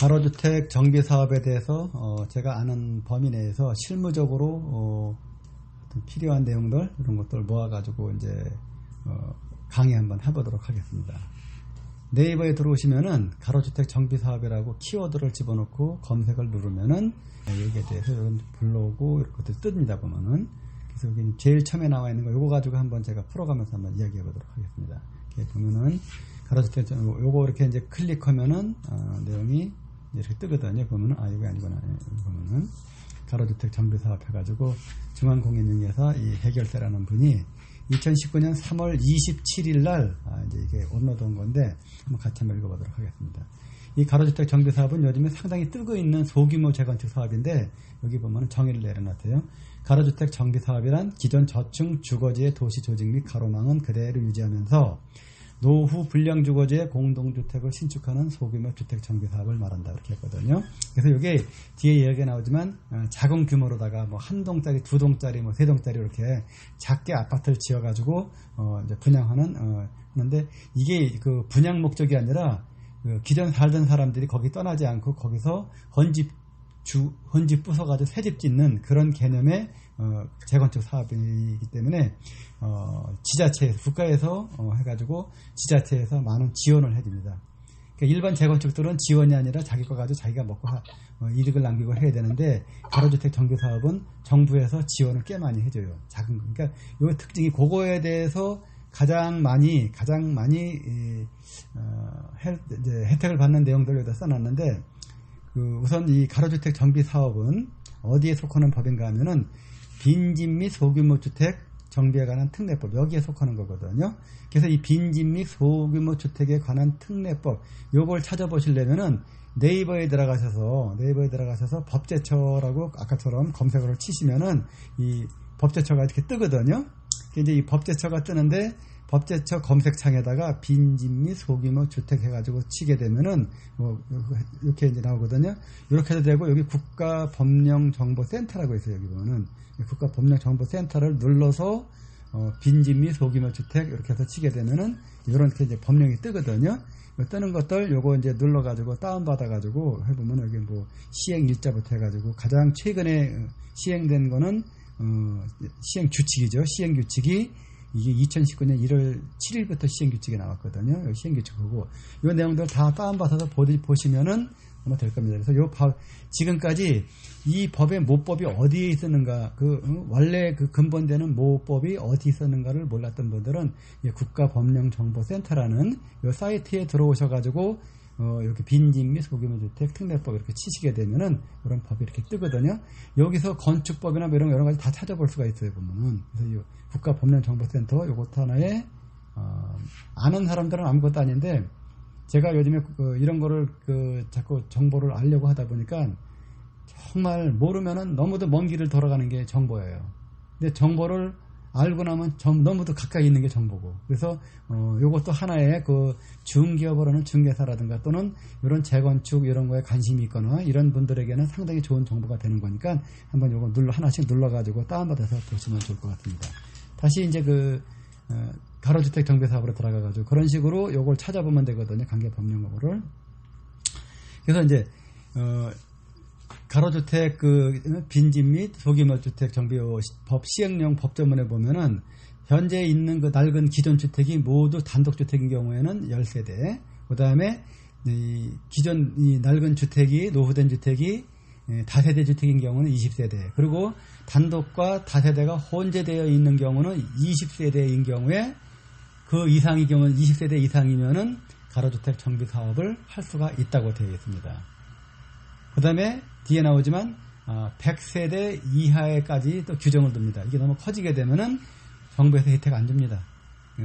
가로주택 정비 사업에 대해서 제가 아는 범위 내에서 실무적으로 필요한 내용들 이런 것들 모아가지고 이제 강의 한번 해보도록 하겠습니다. 네이버에 들어오시면은 가로주택 정비 사업이라고 키워드를 집어넣고 검색을 누르면은 여기에 대해서 이런 블로그 이런 것들 뜹니다 보면은. 그래서 여기 제일 처음에 나와 있는 거 요거 가지고 한번 제가 풀어가면서 한번 이야기해 보도록 하겠습니다. 이렇게 보면은 가로주택 요거 이렇게 이제 클릭하면은 내용이 이렇게 뜨거든요. 보면은 이게 아니구나. 보면은 가로주택 정비 사업 해가지고 중앙공인중개사 이 해결사라는 분이 2019년 3월 27일 날 이제 이게 업로드한 건데 한번 같이 한번 읽어보도록 하겠습니다. 이 가로주택 정비 사업은 요즘에 상당히 뜨고 있는 소규모 재건축 사업인데 여기 보면 정의를 내려놨어요. 가로주택 정비 사업이란 기존 저층 주거지의 도시 조직 및 가로망은 그대로 유지하면서 노후 불량 주거지의 공동주택을 신축하는 소규모 주택 정비 사업을 말한다 이렇게 했거든요. 그래서 이게 뒤에 이야기가 나오지만 작은 규모로다가 뭐 한 동짜리, 두 동짜리, 뭐 세 동짜리 이렇게 작게 아파트를 지어가지고 이제 분양하는 하는데 이게 그 분양 목적이 아니라 그 기존 살던 사람들이 거기 떠나지 않고 거기서 헌집 부숴가지고 새집 짓는 그런 개념의 재건축 사업이기 때문에 지자체에서 국가에서 해가지고 지자체에서 많은 지원을 해줍니다. 그러니까 일반 재건축들은 지원이 아니라 자기 거 가지고 자기가 먹고 이득을 남기고 해야 되는데 가로주택 정비 사업은 정부에서 지원을 꽤 많이 해줘요. 작은 거. 그러니까 이 특징이 그거에 대해서 가장 많이 혜택을 받는 내용들을 여기다 써놨는데 우선 이 가로주택 정비 사업은 어디에 속하는 법인가 하면은 빈집 및 소규모 주택 정비에 관한 특례법 여기에 속하는 거거든요. 그래서 이 빈집 및 소규모 주택에 관한 특례법 요걸 찾아보시려면은 네이버에 들어가셔서 법제처라고 아까처럼 검색어를 치시면은 이 법제처가 이렇게 뜨거든요. 이제 이 법제처가 뜨는데 법제처 검색창에다가 빈집 및 소규모 주택 해가지고 치게 되면은 뭐 이렇게 이제 나오거든요. 이렇게 해도 되고 여기 국가법령정보센터라고 있어요. 여기 보면은 국가법령정보센터를 눌러서 빈집 및 소규모 주택 이렇게 해서 치게 되면은 이렇게 이제 법령이 뜨거든요. 뜨는 것들 요거 이제 눌러가지고 다운받아가지고 해보면 여기 뭐 시행일자부터 해가지고 가장 최근에 시행된 거는 시행규칙이죠. 시행규칙이 이게 2019년 1월 7일부터 시행규칙이 나왔거든요. 여기 시행규칙 보고 이 내용들 다 다운받아서 보시면은 아마 될 겁니다. 그래서 지금까지 이 법의 모법이 어디에 있었는가, 원래 근본되는 모법이 어디 있었는가를 몰랐던 분들은 국가법령정보센터라는 이 사이트에 들어오셔가지고 이렇게 빈집 및 소규모 주택 특례법 이렇게 치시게 되면은 이런 법이 이렇게 뜨거든요. 여기서 건축법이나 이런 여러 가지 다 찾아볼 수가 있어요. 보면은 그래서 이 국가법령정보센터 요것도 하나에 아는 사람들은 아무것도 아닌데 제가 요즘에 이런 거를 자꾸 정보를 알려고 하다 보니까 정말 모르면은 너무도 먼 길을 돌아가는 게 정보예요. 근데 정보를 알고 나면 너무도 가까이 있는 게 정보고. 그래서 요것도 하나의 중기업을 하는 중개사라든가 또는 이런 재건축 이런 거에 관심이 있거나 이런 분들에게는 상당히 좋은 정보가 되는 거니까 한번 요거 하나씩 눌러가지고 다운받아서 보시면 좋을 것 같습니다. 다시 이제 가로주택 정비 사업으로 들어가가지고 그런 식으로 요걸 찾아보면 되거든요. 관계 법령어를. 그래서 이제 가로주택 빈집 및 소규모 주택 정비법 시행령 법조문에 보면은 현재 있는 낡은 기존 주택이 모두 단독주택인 경우에는 10세대, 그 다음에 기존 낡은 주택이 노후된 주택이 다세대 주택인 경우는 20세대, 그리고 단독과 다세대가 혼재되어 있는 경우는 20세대인 경우에 그 이상의 경우는 20세대 이상이면은 가로주택 정비 사업을 할 수가 있다고 되어 있습니다. 그 다음에 뒤에 나오지만 100세대 이하에까지 또 규정을 둡니다. 이게 너무 커지게 되면은 정부에서 혜택 안 줍니다.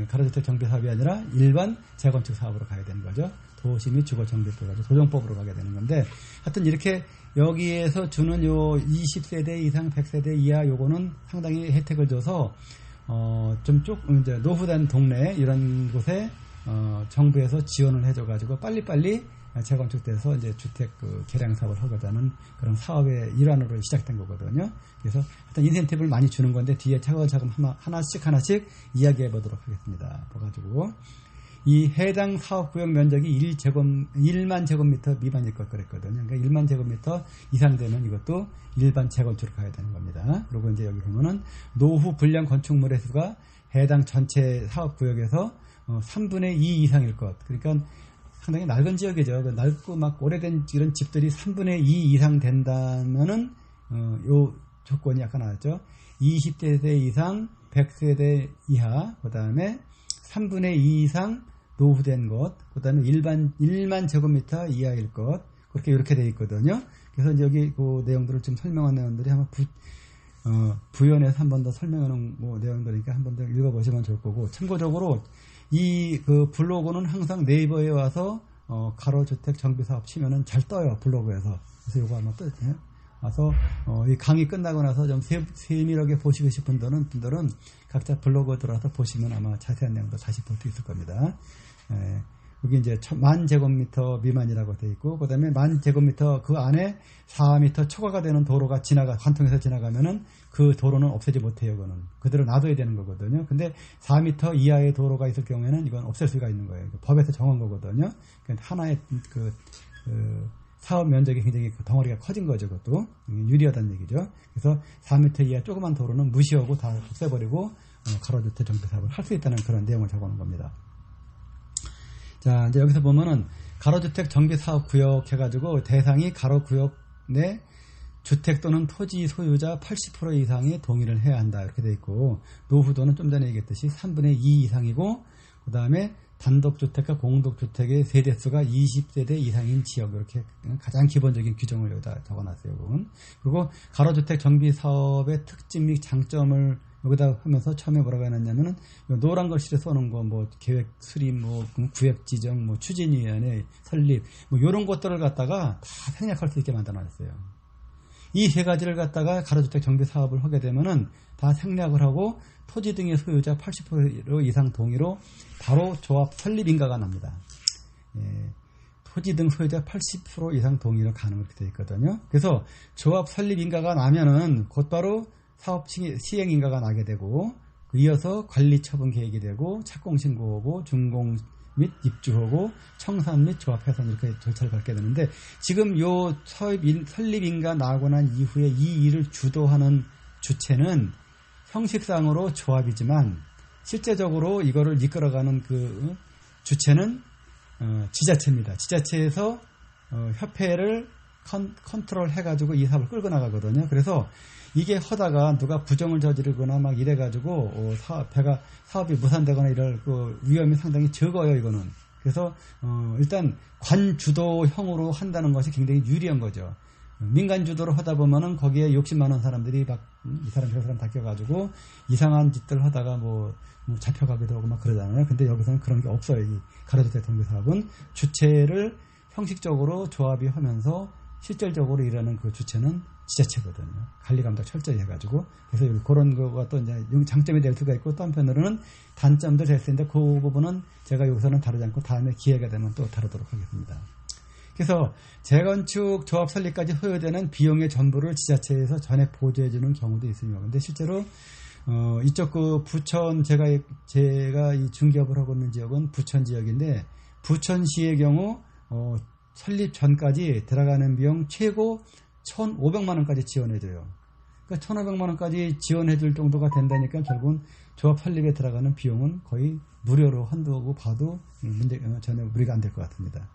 가로주택 정비 사업이 아니라 일반 재건축 사업으로 가야 되는 거죠. 도시 및 주거 정비법 가지고 조정법으로 가게 되는 건데, 하여튼 이렇게 여기에서 주는 요 20세대 이상 100세대 이하 요거는 상당히 혜택을 줘서 이제 노후된 동네 이런 곳에 정부에서 지원을 해줘가지고 빨리빨리 재건축돼서 이제 주택 개량 사업을 하고자 하는 그런 사업의 일환으로 시작된 거거든요. 그래서 하여튼 인센티브를 많이 주는 건데 뒤에 차근차근 하나씩 이야기해 보도록 하겠습니다. 봐가지고 이 해당 사업구역 면적이 1만 제곱미터 미만일 것 그랬거든요. 그러니까 1만 제곱미터 이상 되면 이것도 일반 재건축으로 가야 되는 겁니다. 그리고 이제 여기 보면은 노후 불량 건축물의 수가 해당 전체 사업구역에서 3분의 2 이상일 것. 그러니까 상당히 낡은 지역이죠. 낡고 막 오래된 이런 집들이 3분의 2 이상 된다면은 요 조건이 아까 나왔죠. 20세대 이상 100세대 이하, 그 다음에 3분의 2 이상 노후된 것, 그 다음에 1만 제곱미터 이하일 것, 그렇게 이렇게 되어 있거든요. 그래서 이제 여기 그 내용들을 지금 설명한 내용들이 한번 부연해서 한 번 더 설명하는 내용들이니까 한 번 더 읽어보시면 좋을 거고, 참고적으로 이 그 블로그는 항상 네이버에 와서 가로주택 정비사업 치면은 잘 떠요, 블로그에서. 그래서 이거 한번 와서 이 강의 끝나고 나서 좀 세밀하게 보시고 싶은 분들은 각자 블로그 들어와서 보시면 아마 자세한 내용도 다시 볼 수 있을 겁니다. 여기 이제 10,000제곱미터 미만이라고 되어 있고, 그 다음에 10,000제곱미터 그 안에 4m 초과가 되는 도로가 관통해서 지나가면은 그 도로는 없애지 못해요. 그거는 그대로 놔둬야 되는 거거든요. 근데 4m 이하의 도로가 있을 경우에는 이건 없앨 수가 있는 거예요. 법에서 정한 거거든요. 그러니까 하나의 사업 면적이 굉장히 덩어리가 커진 거죠. 그것도 유리하다는 얘기죠. 그래서 4m 이하 조그만 도로는 무시하고 다 없애버리고 가로주택 정비 사업을 할 수 있다는 그런 내용을 적어놓은 겁니다. 자, 이제 여기서 보면은 가로주택 정비 사업 구역 해가지고 대상이 가로구역 내 주택 또는 토지 소유자 80% 이상이 동의를 해야 한다 이렇게 돼 있고, 노후도는 좀 전에 얘기했듯이 3분의 2 이상이고, 그 다음에 단독주택과 공동주택의 세대수가 20세대 이상인 지역, 이렇게 가장 기본적인 규정을 여기다 적어놨어요. 그리고 가로주택 정비 사업의 특징 및 장점을 여기다 하면서 처음에 뭐라고 해놨냐면은 노란 글씨로 써놓은 거 계획 수립, 구역 지정, 추진위원회 설립, 이런 것들을 갖다가 다 생략할 수 있게 만들어놨어요. 이 세 가지를 갖다가 가로주택 정비 사업을 하게 되면은 다 생략을 하고 토지 등의 소유자 80% 이상 동의로 바로 조합 설립 인가가 납니다. 토지 등 소유자 80% 이상 동의로 가는 그렇게 되어 있거든요. 그래서 조합 설립 인가가 나면은 곧바로 사업 시행 인가가 나게 되고, 이어서 관리 처분 계획이 되고, 착공 신고하고, 준공 및 입주하고, 청산 및 조합 해산 이렇게 절차를 밟게 되는데, 지금 요 설립 인가 나고 난 이후에 이 일을 주도하는 주체는 형식상으로 조합이지만 실제적으로 이거를 이끌어가는 그 주체는 지자체입니다. 지자체에서 협회를 컨트롤 해가지고 이 사업을 끌고 나가거든요. 그래서 이게 하다가 누가 부정을 저지르거나 막 이래가지고 사업이 무산되거나 이럴 그 위험이 상당히 적어요, 이거는. 그래서 일단 관주도형으로 한다는 것이 굉장히 유리한 거죠. 민간 주도로 하다 보면은 거기에 욕심 많은 사람들이 막 이 사람 저 사람 다 껴가지고 이상한 짓들 하다가 잡혀가기도 하고 막 그러잖아요. 근데 여기서는 그런 게 없어요. 이 가로주택 정비 사업은 주체를 형식적으로 조합이 하면서 실질적으로 일하는 그 주체는 지자체거든요. 관리 감독 철저히 해가지고. 그래서 그런 거가 또 이제 장점이 될 수가 있고, 또 한편으로는 단점도 될 수 있는데, 그 부분은 제가 여기서는 다루지 않고 다음에 기회가 되면 또 다루도록 하겠습니다. 그래서 재건축 조합 설립까지 소요되는 비용의 전부를 지자체에서 전액 보조해주는 경우도 있습니다. 근데 실제로 이쪽 그 부천, 제가 이 중개업을 하고 있는 지역은 부천 지역인데, 부천시의 경우 설립 전까지 들어가는 비용 최고 1,500만 원까지 지원해줘요. 그러니까 1,500만 원까지 지원해줄 정도가 된다니까 결국은 조합 설립에 들어가는 비용은 거의 무료로 한다고 봐도 전혀 무리가 안 될 것 같습니다.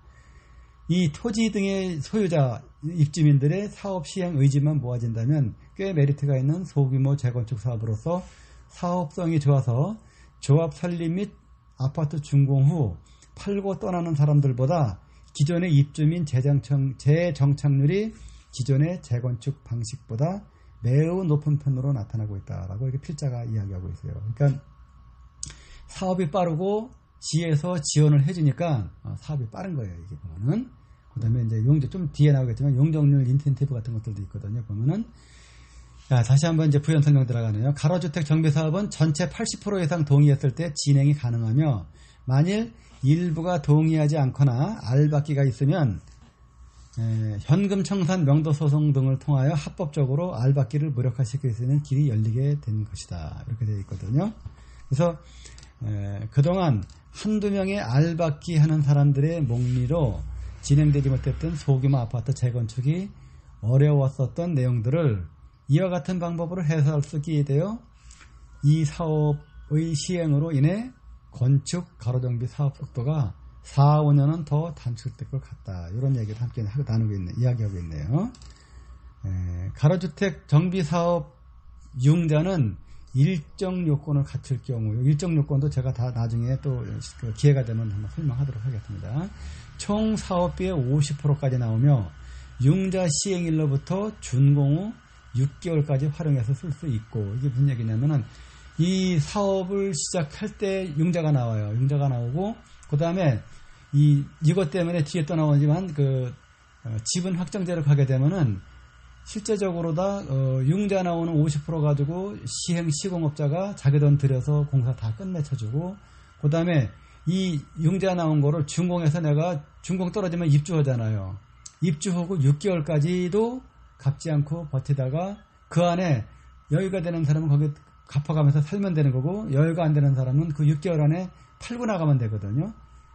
이 토지 등의 소유자, 입주민들의 사업 시행 의지만 모아진다면 꽤 메리트가 있는 소규모 재건축 사업으로서 사업성이 좋아서 조합 설립 및 아파트 준공 후 팔고 떠나는 사람들보다 기존의 입주민 재정착률이 기존의 재건축 방식보다 매우 높은 편으로 나타나고 있다라고 이렇게 필자가 이야기하고 있어요. 그러니까 사업이 빠르고 시에서 지원을 해주니까 사업이 빠른 거예요. 이게 보면은. 그 다음에 이제 좀 뒤에 나오겠지만 용적률 인센티브 같은 것들도 있거든요. 보면은. 자, 다시 한번 이제 부연 설명 들어가네요. 가로주택 정비 사업은 전체 80% 이상 동의했을 때 진행이 가능하며, 만일 일부가 동의하지 않거나 알박기가 있으면 현금 청산, 명도 소송 등을 통하여 합법적으로 알박기를 무력화시킬 수 있는 길이 열리게 된 것이다. 이렇게 되어 있거든요. 그래서 그동안 한두 명의 알박기 하는 사람들의 목리로 진행되지 못했던 소규모 아파트 재건축이 어려웠었던 내용들을 이와 같은 방법으로 해소할 수 있게 되어 이 사업의 시행으로 인해 건축 가로정비 사업 속도가 4, 5년은 더 단축될 것 같다. 이런 얘기를 함께 이야기하고 있네요. 가로주택 정비사업 융자는 일정 요건을 갖출 경우, 일정 요건도 제가 다 나중에 또 기회가 되면 한번 설명하도록 하겠습니다. 총 사업비의 50%까지 나오며 융자 시행일로부터 준공 후 6개월까지 활용해서 쓸 수 있고, 이게 무슨 얘기냐면은 이 사업을 시작할 때 융자가 나와요. 융자가 나오고, 그 다음에 이것 때문에 뒤에 또 나오지만 지분 확정제를 가게 되면은 실제적으로 다 융자 나오는 50% 가지고 시공업자가 자기 돈 들여서 공사 다 끝내쳐주고, 그 다음에 이 융자 나온 거를 준공해서 내가 준공 떨어지면 입주하잖아요. 입주하고 6개월까지도 갚지 않고 버티다가 그 안에 여유가 되는 사람은 거기 갚아가면서 살면 되는 거고, 여유가 안 되는 사람은 그 6개월 안에 팔고 나가면 되거든요.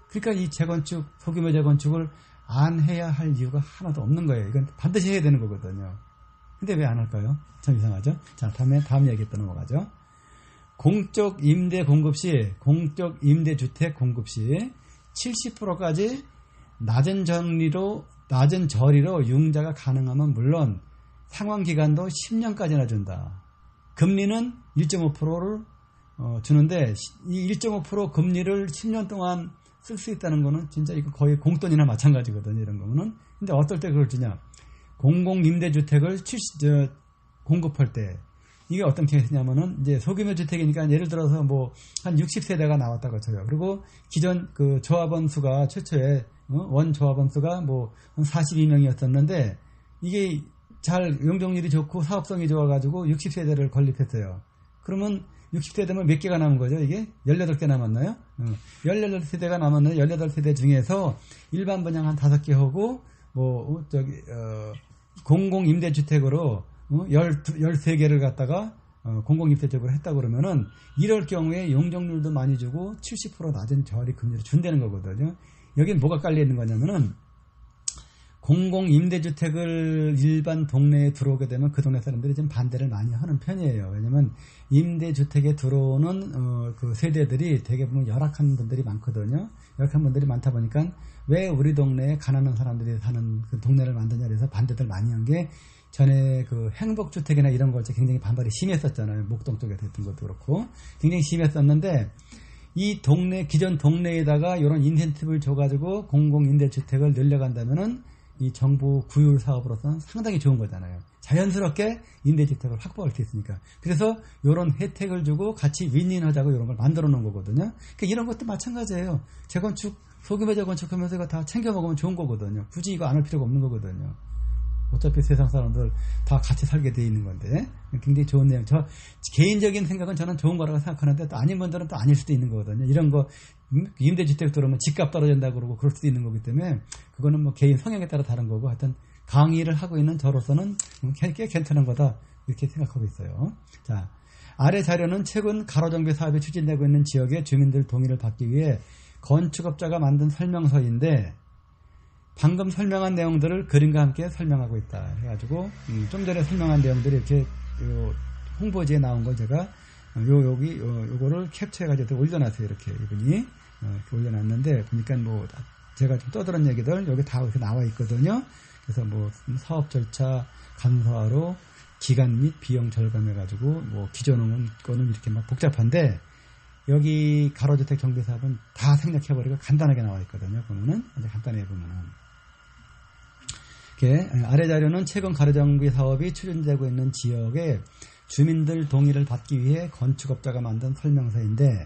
그러니까 이 재건축, 소규모 재건축을 안 해야 할 이유가 하나도 없는 거예요. 이건 반드시 해야 되는 거거든요. 근데 왜 안 할까요? 참 이상하죠? 자, 다음 얘기 또 넘어가죠. 공적 임대 공급 시, 공적 임대주택 공급 시 70%까지 낮은 저리로 융자가 가능하면 물론 상환 기간도 10년까지나 준다. 금리는 1.5%를 주는데 이 1.5% 금리를 10년 동안 쓸 수 있다는 거는 진짜 이거 거의 공돈이나 마찬가지거든요. 이런 거는. 근데 어떨 때 그걸 주냐? 공공임대주택을 공급할 때 이게 어떤 케이스냐면은 이제 소규모 주택이니까 예를 들어서 뭐 한 60세대가 나왔다고 쳐요. 그리고 기존 그 조합원 수가 최초에 원 조합원 수가 뭐 한 42명이었었는데 이게 잘 용적률이 좋고 사업성이 좋아가지고 60세대를 건립했어요. 그러면 60세대면 몇 개가 남은 거죠, 이게? 18개 남았나요? 18세대가 남았는데 18세대 중에서 일반 분양 한 5개 하고 공공임대주택으로 13개를 갖다가 공공임대주택으로 했다 그러면은 이럴 경우에 용적률도 많이 주고 70% 낮은 저리 금리를 준다는 거거든요. 여기는 뭐가 깔려 있는 거냐면은 공공임대주택을 일반 동네에 들어오게 되면 그 동네 사람들이 좀 반대를 많이 하는 편이에요. 왜냐면 임대주택에 들어오는 그 세대들이 되게 보면 열악한 분들이 많거든요. 열악한 분들이 많다 보니까 왜 우리 동네에 가난한 사람들이 사는 그 동네를 만드냐 그래서 반대들 많이 한 게 전에 그 행복주택이나 이런 거 굉장히 반발이 심했었잖아요. 목동 쪽에서 했던 것도 그렇고 굉장히 심했었는데 이 동네 기존 동네에다가 이런 인센티브를 줘가지고 공공임대주택을 늘려간다면은 이 정부 구율 사업으로서는 상당히 좋은 거잖아요. 자연스럽게 임대주택을 확보할 수 있으니까. 그래서 이런 혜택을 주고 같이 윈윈하자고 이런 걸 만들어 놓은 거거든요. 그러니까 이런 것도 마찬가지예요. 재건축, 소규모 재건축하면서 이거 다 챙겨 먹으면 좋은 거거든요. 굳이 이거 안 할 필요가 없는 거거든요. 어차피 세상 사람들 다 같이 살게 돼 있는 건데 굉장히 좋은 내용. 저 개인적인 생각은 저는 좋은 거라고 생각하는데 또 아닌 분들은 또 아닐 수도 있는 거거든요. 이런 거 임대주택 들어오면 집값 떨어진다고 그러고 그럴 수도 있는 거기 때문에 그거는 뭐 개인 성향에 따라 다른 거고 하여튼 강의를 하고 있는 저로서는 꽤 괜찮은 거다 이렇게 생각하고 있어요. 자, 아래 자료는 최근 가로정비 사업이 추진되고 있는 지역의 주민들 동의를 받기 위해 건축업자가 만든 설명서인데 방금 설명한 내용들을 그림과 함께 설명하고 있다 해가지고 좀 전에 설명한 내용들이 이렇게 홍보지에 나온 걸 제가 요거를 캡처해가지고 올려놨어요. 이렇게 이분이 이렇게 올려놨는데 보니까 뭐 제가 좀 떠들은 얘기들 여기 다 이렇게 나와 있거든요. 그래서 뭐 사업 절차 간소화로 기간 및 비용 절감해가지고 뭐 기존 거는 이렇게 막 복잡한데 여기 가로주택 정비 사업은 다 생략해버리고 간단하게 나와 있거든요. 보면은 아주 간단하게 보면은. 아래 자료는 최근 가로정비 사업이 추진되고 있는 지역의 주민들 동의를 받기 위해 건축업자가 만든 설명서인데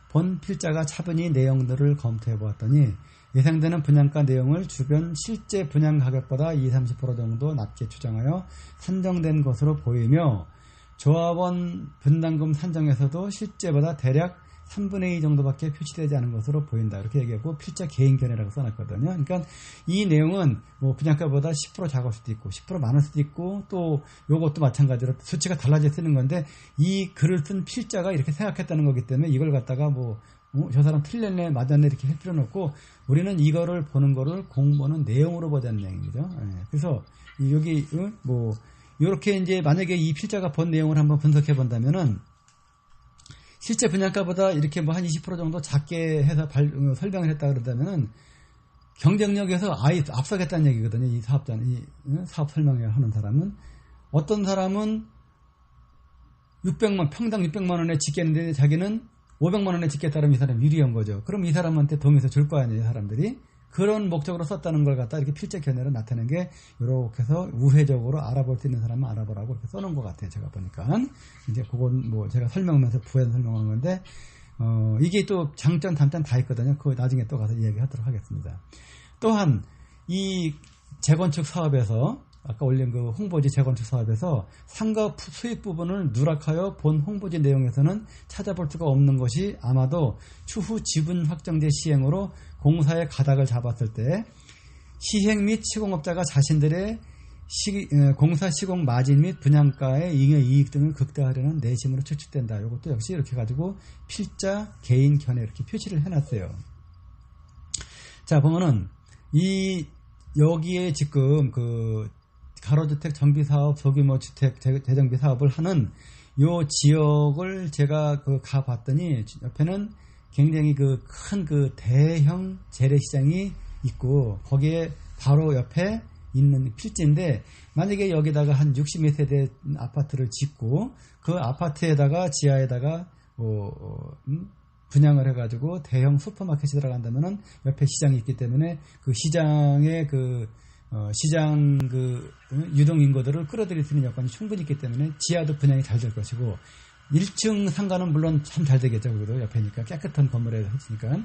본 필자가 차분히 내용들을 검토해 보았더니 예상되는 분양가 내용을 주변 실제 분양 가격보다 20-30% 정도 낮게 추정하여 산정된 것으로 보이며 조합원 분담금 산정에서도 실제보다 대략 3분의 2 정도밖에 표시되지 않은 것으로 보인다. 이렇게 얘기하고 필자 개인 견해라고 써놨거든요. 그러니까 이 내용은 뭐 분양가보다 10% 작을 수도 있고 10% 많을 수도 있고 또 요것도 마찬가지로 수치가 달라져 쓰는 건데 이 글을 쓴 필자가 이렇게 생각했다는 거기 때문에 이걸 갖다가 저 사람 틀렸네 맞았네 이렇게 할 필요는 없고 우리는 이거를 보는 거를 공부는 내용으로 보자는 얘기죠. 그래서 여기 뭐 이렇게 이제 만약에 이 필자가 본 내용을 한번 분석해 본다면은 실제 분양가보다 이렇게 뭐 한 20% 정도 작게 해서 설명을 했다 그러다면은 경쟁력에서 아예 앞서겠다는 얘기거든요. 이 사업자는 이 사업 설명을 하는 사람은 어떤 사람은 평당 600만 원에 짓겠는데 자기는 500만 원에 짓겠다면 이 사람 유리한 거죠. 그럼 이 사람한테 동의해서 줄 거 아니에요, 사람들이. 그런 목적으로 썼다는 걸 갖다 이렇게 필자 견해로 나타낸 게 이렇게 해서 우회적으로 알아볼 수 있는 사람은 알아보라고 이렇게 써놓은 것 같아요. 제가 보니까. 이제 그건 뭐 제가 설명하면서 부에서 설명하는 건데, 이게 또 장점, 단점 다 있거든요. 그거 나중에 또 가서 이야기하도록 하겠습니다. 또한 이 재건축 사업에서 아까 올린 그 홍보지 재건축 사업에서 상가 수익 부분을 누락하여 본 홍보지 내용에서는 찾아볼 수가 없는 것이 아마도 추후 지분 확정제 시행으로 공사의 가닥을 잡았을 때 시행 및 시공업자가 자신들의 공사 시공 마진 및 분양가의 잉여 이익 등을 극대화하려는 내심으로 추측된다. 이것도 역시 이렇게 가지고 필자 개인 견해 이렇게 표시를 해놨어요. 자 보면은 여기에 지금 그 가로주택 정비사업, 소규모 주택 재정비 사업을 하는 요 지역을 제가 가봤더니 옆에는 굉장히 큰 대형 재래시장이 있고 거기에 바로 옆에 있는 필지인데 만약에 여기다가 한 60세대 아파트를 짓고 그 아파트에다가 지하에다가 분양을 해가지고 대형 슈퍼마켓이 들어간다면은 옆에 시장이 있기 때문에 그 시장의 시장 유동 인구들을 끌어들일 수 있는 여건이 충분히 있기 때문에 지하도 분양이 잘 될 것이고 1층 상가는 물론 참 잘 되겠죠. 그래도 옆에니까 깨끗한 건물에 했으니까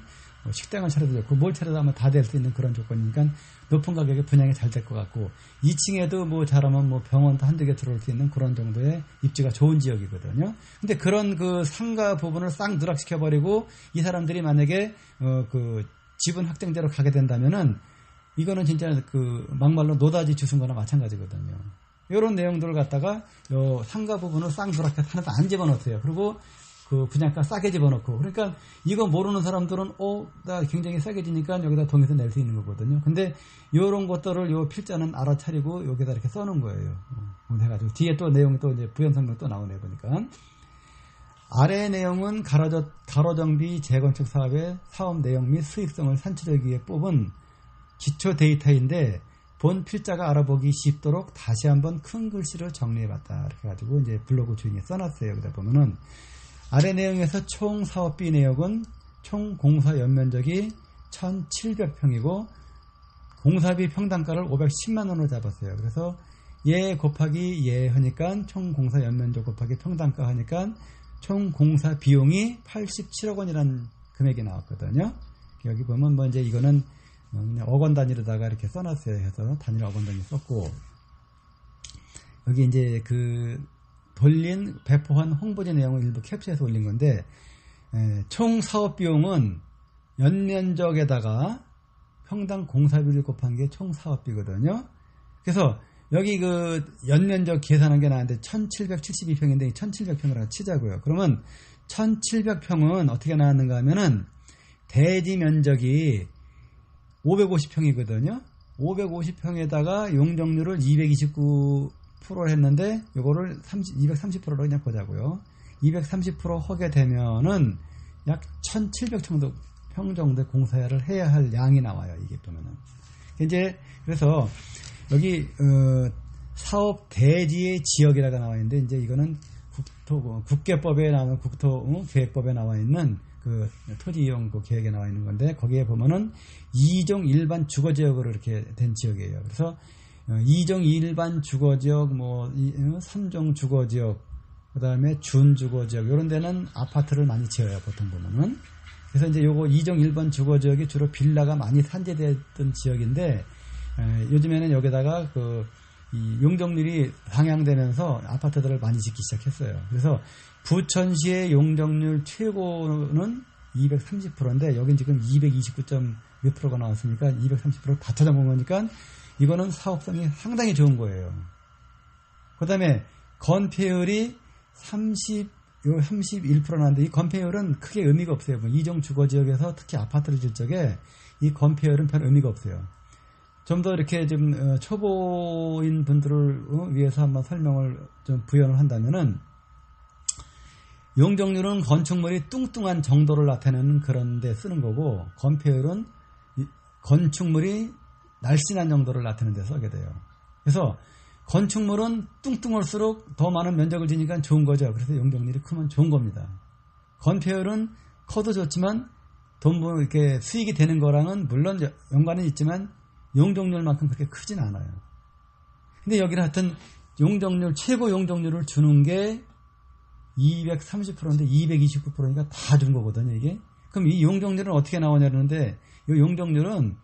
식당을 차려도 좋고 뭘 차려도 아마 다 될 수 있는 그런 조건이니까 높은 가격에 분양이 잘 될 것 같고 2층에도 뭐 잘하면 병원도 한두 개 들어올 수 있는 그런 정도의 입지가 좋은 지역이거든요. 근데 그런 상가 부분을 싹 누락시켜버리고 이 사람들이 만약에 지분 확정제로 가게 된다면은 이거는 진짜 막말로 노다지 주순 거나 마찬가지거든요. 이런 내용들을 갖다가 상가 부분을 싹 누락해서 하나도 안 집어넣었어요. 그리고 분양가 싸게 집어넣고 그러니까 이거 모르는 사람들은 나 굉장히 싸게 지니까 여기다 동의서 낼 수 있는 거거든요. 근데 이런 것들을 요 필자는 알아차리고 여기다 이렇게 써놓은 거예요. 해가지고 뒤에 또 내용이 또 이제 부연 설명 또 나오네 보니까 아래 내용은 가로정비 재건축 사업의 사업 내용 및 수익성을 산출하기 위해 뽑은 기초 데이터인데 본 필자가 알아보기 쉽도록 다시 한번 큰 글씨로 정리해봤다. 이렇게 해가지고 이제 블로그 주인이 써놨어요. 여기다 보면은 아래 내용에서 총 사업비 내역은 총 공사 연면적이 1,700평이고 공사비 평당가를 510만 원으로 잡았어요. 그래서 예 곱하기 예 하니까 총 공사 연면적 곱하기 평당가 하니까 총 공사 비용이 87억 원이라는 금액이 나왔거든요. 여기 보면 뭐 이제 이거는 그냥 억원 단위로다가 이렇게 써놨어요. 해서 단위를 억원 단위 썼고 여기 이제 배포한 홍보지 내용을 일부 캡처해서 올린 건데 총 사업 비용은 연면적에다가 평당 공사비를 곱한 게 총 사업비거든요. 그래서 여기 연면적 계산한 게 나왔는데 1772평인데 1700평이라고 치자고요. 그러면 1700평은 어떻게 나왔는가 하면은 대지 면적이 550평이거든요. 550평에다가 용적률을 229%를 했는데 요거를 230%로 그냥 보자고요. 230% 하게 되면은 약 1700평 정도 공사를 해야 할 양이 나와요. 이게 보면은. 이제 그래서 여기 사업 대지의 지역이라고 나와 있는데 이제 이거는 국계법에 나오는 국토계획법에 나와 있는 토지 이용 계획에 나와 있는 건데 거기에 보면은 2종 일반 주거지역으로 이렇게 된 지역이에요. 그래서 2종 일반 주거지역, 3종 주거지역, 그 다음에 준주거지역 이런 데는 아파트를 많이 지어요. 보통 보면은. 그래서 이제 요거 2종 일반 주거지역이 주로 빌라가 많이 산재됐던 지역인데 요즘에는 여기다가 이 용적률이 상향되면서 아파트들을 많이 짓기 시작했어요. 그래서 부천시의 용적률 최고는 230%인데 여긴 지금 229점 몇 프로가 나왔으니까 230%다 찾아본 거니까 이거는 사업성이 상당히 좋은 거예요. 그 다음에 건폐율이 31% 나는데 이 건폐율은 크게 의미가 없어요. 뭐 이종 주거지역에서 특히 아파트를 질 적에 이 건폐율은 별 의미가 없어요. 좀 더 이렇게 좀 초보인 분들을 위해서 한번 설명을 좀 부연을 한다면은 용적률은 건축물이 뚱뚱한 정도를 나타내는 그런 데 쓰는 거고 건폐율은 건축물이 날씬한 정도를 나타내는 데 쓰게 돼요. 그래서 건축물은 뚱뚱할수록 더 많은 면적을 지니까 좋은 거죠. 그래서 용적률이 크면 좋은 겁니다. 건폐율은 커도 좋지만 돈 이렇게 수익이 되는 거랑은 물론 연관은 있지만 용적률만큼 그렇게 크진 않아요. 근데 여기는 하여튼 용적률, 최고 용적률을 주는 게 230%인데 229%니까 다 준 거거든요, 이게. 그럼 이 용적률은 어떻게 나오냐는데, 이 용적률은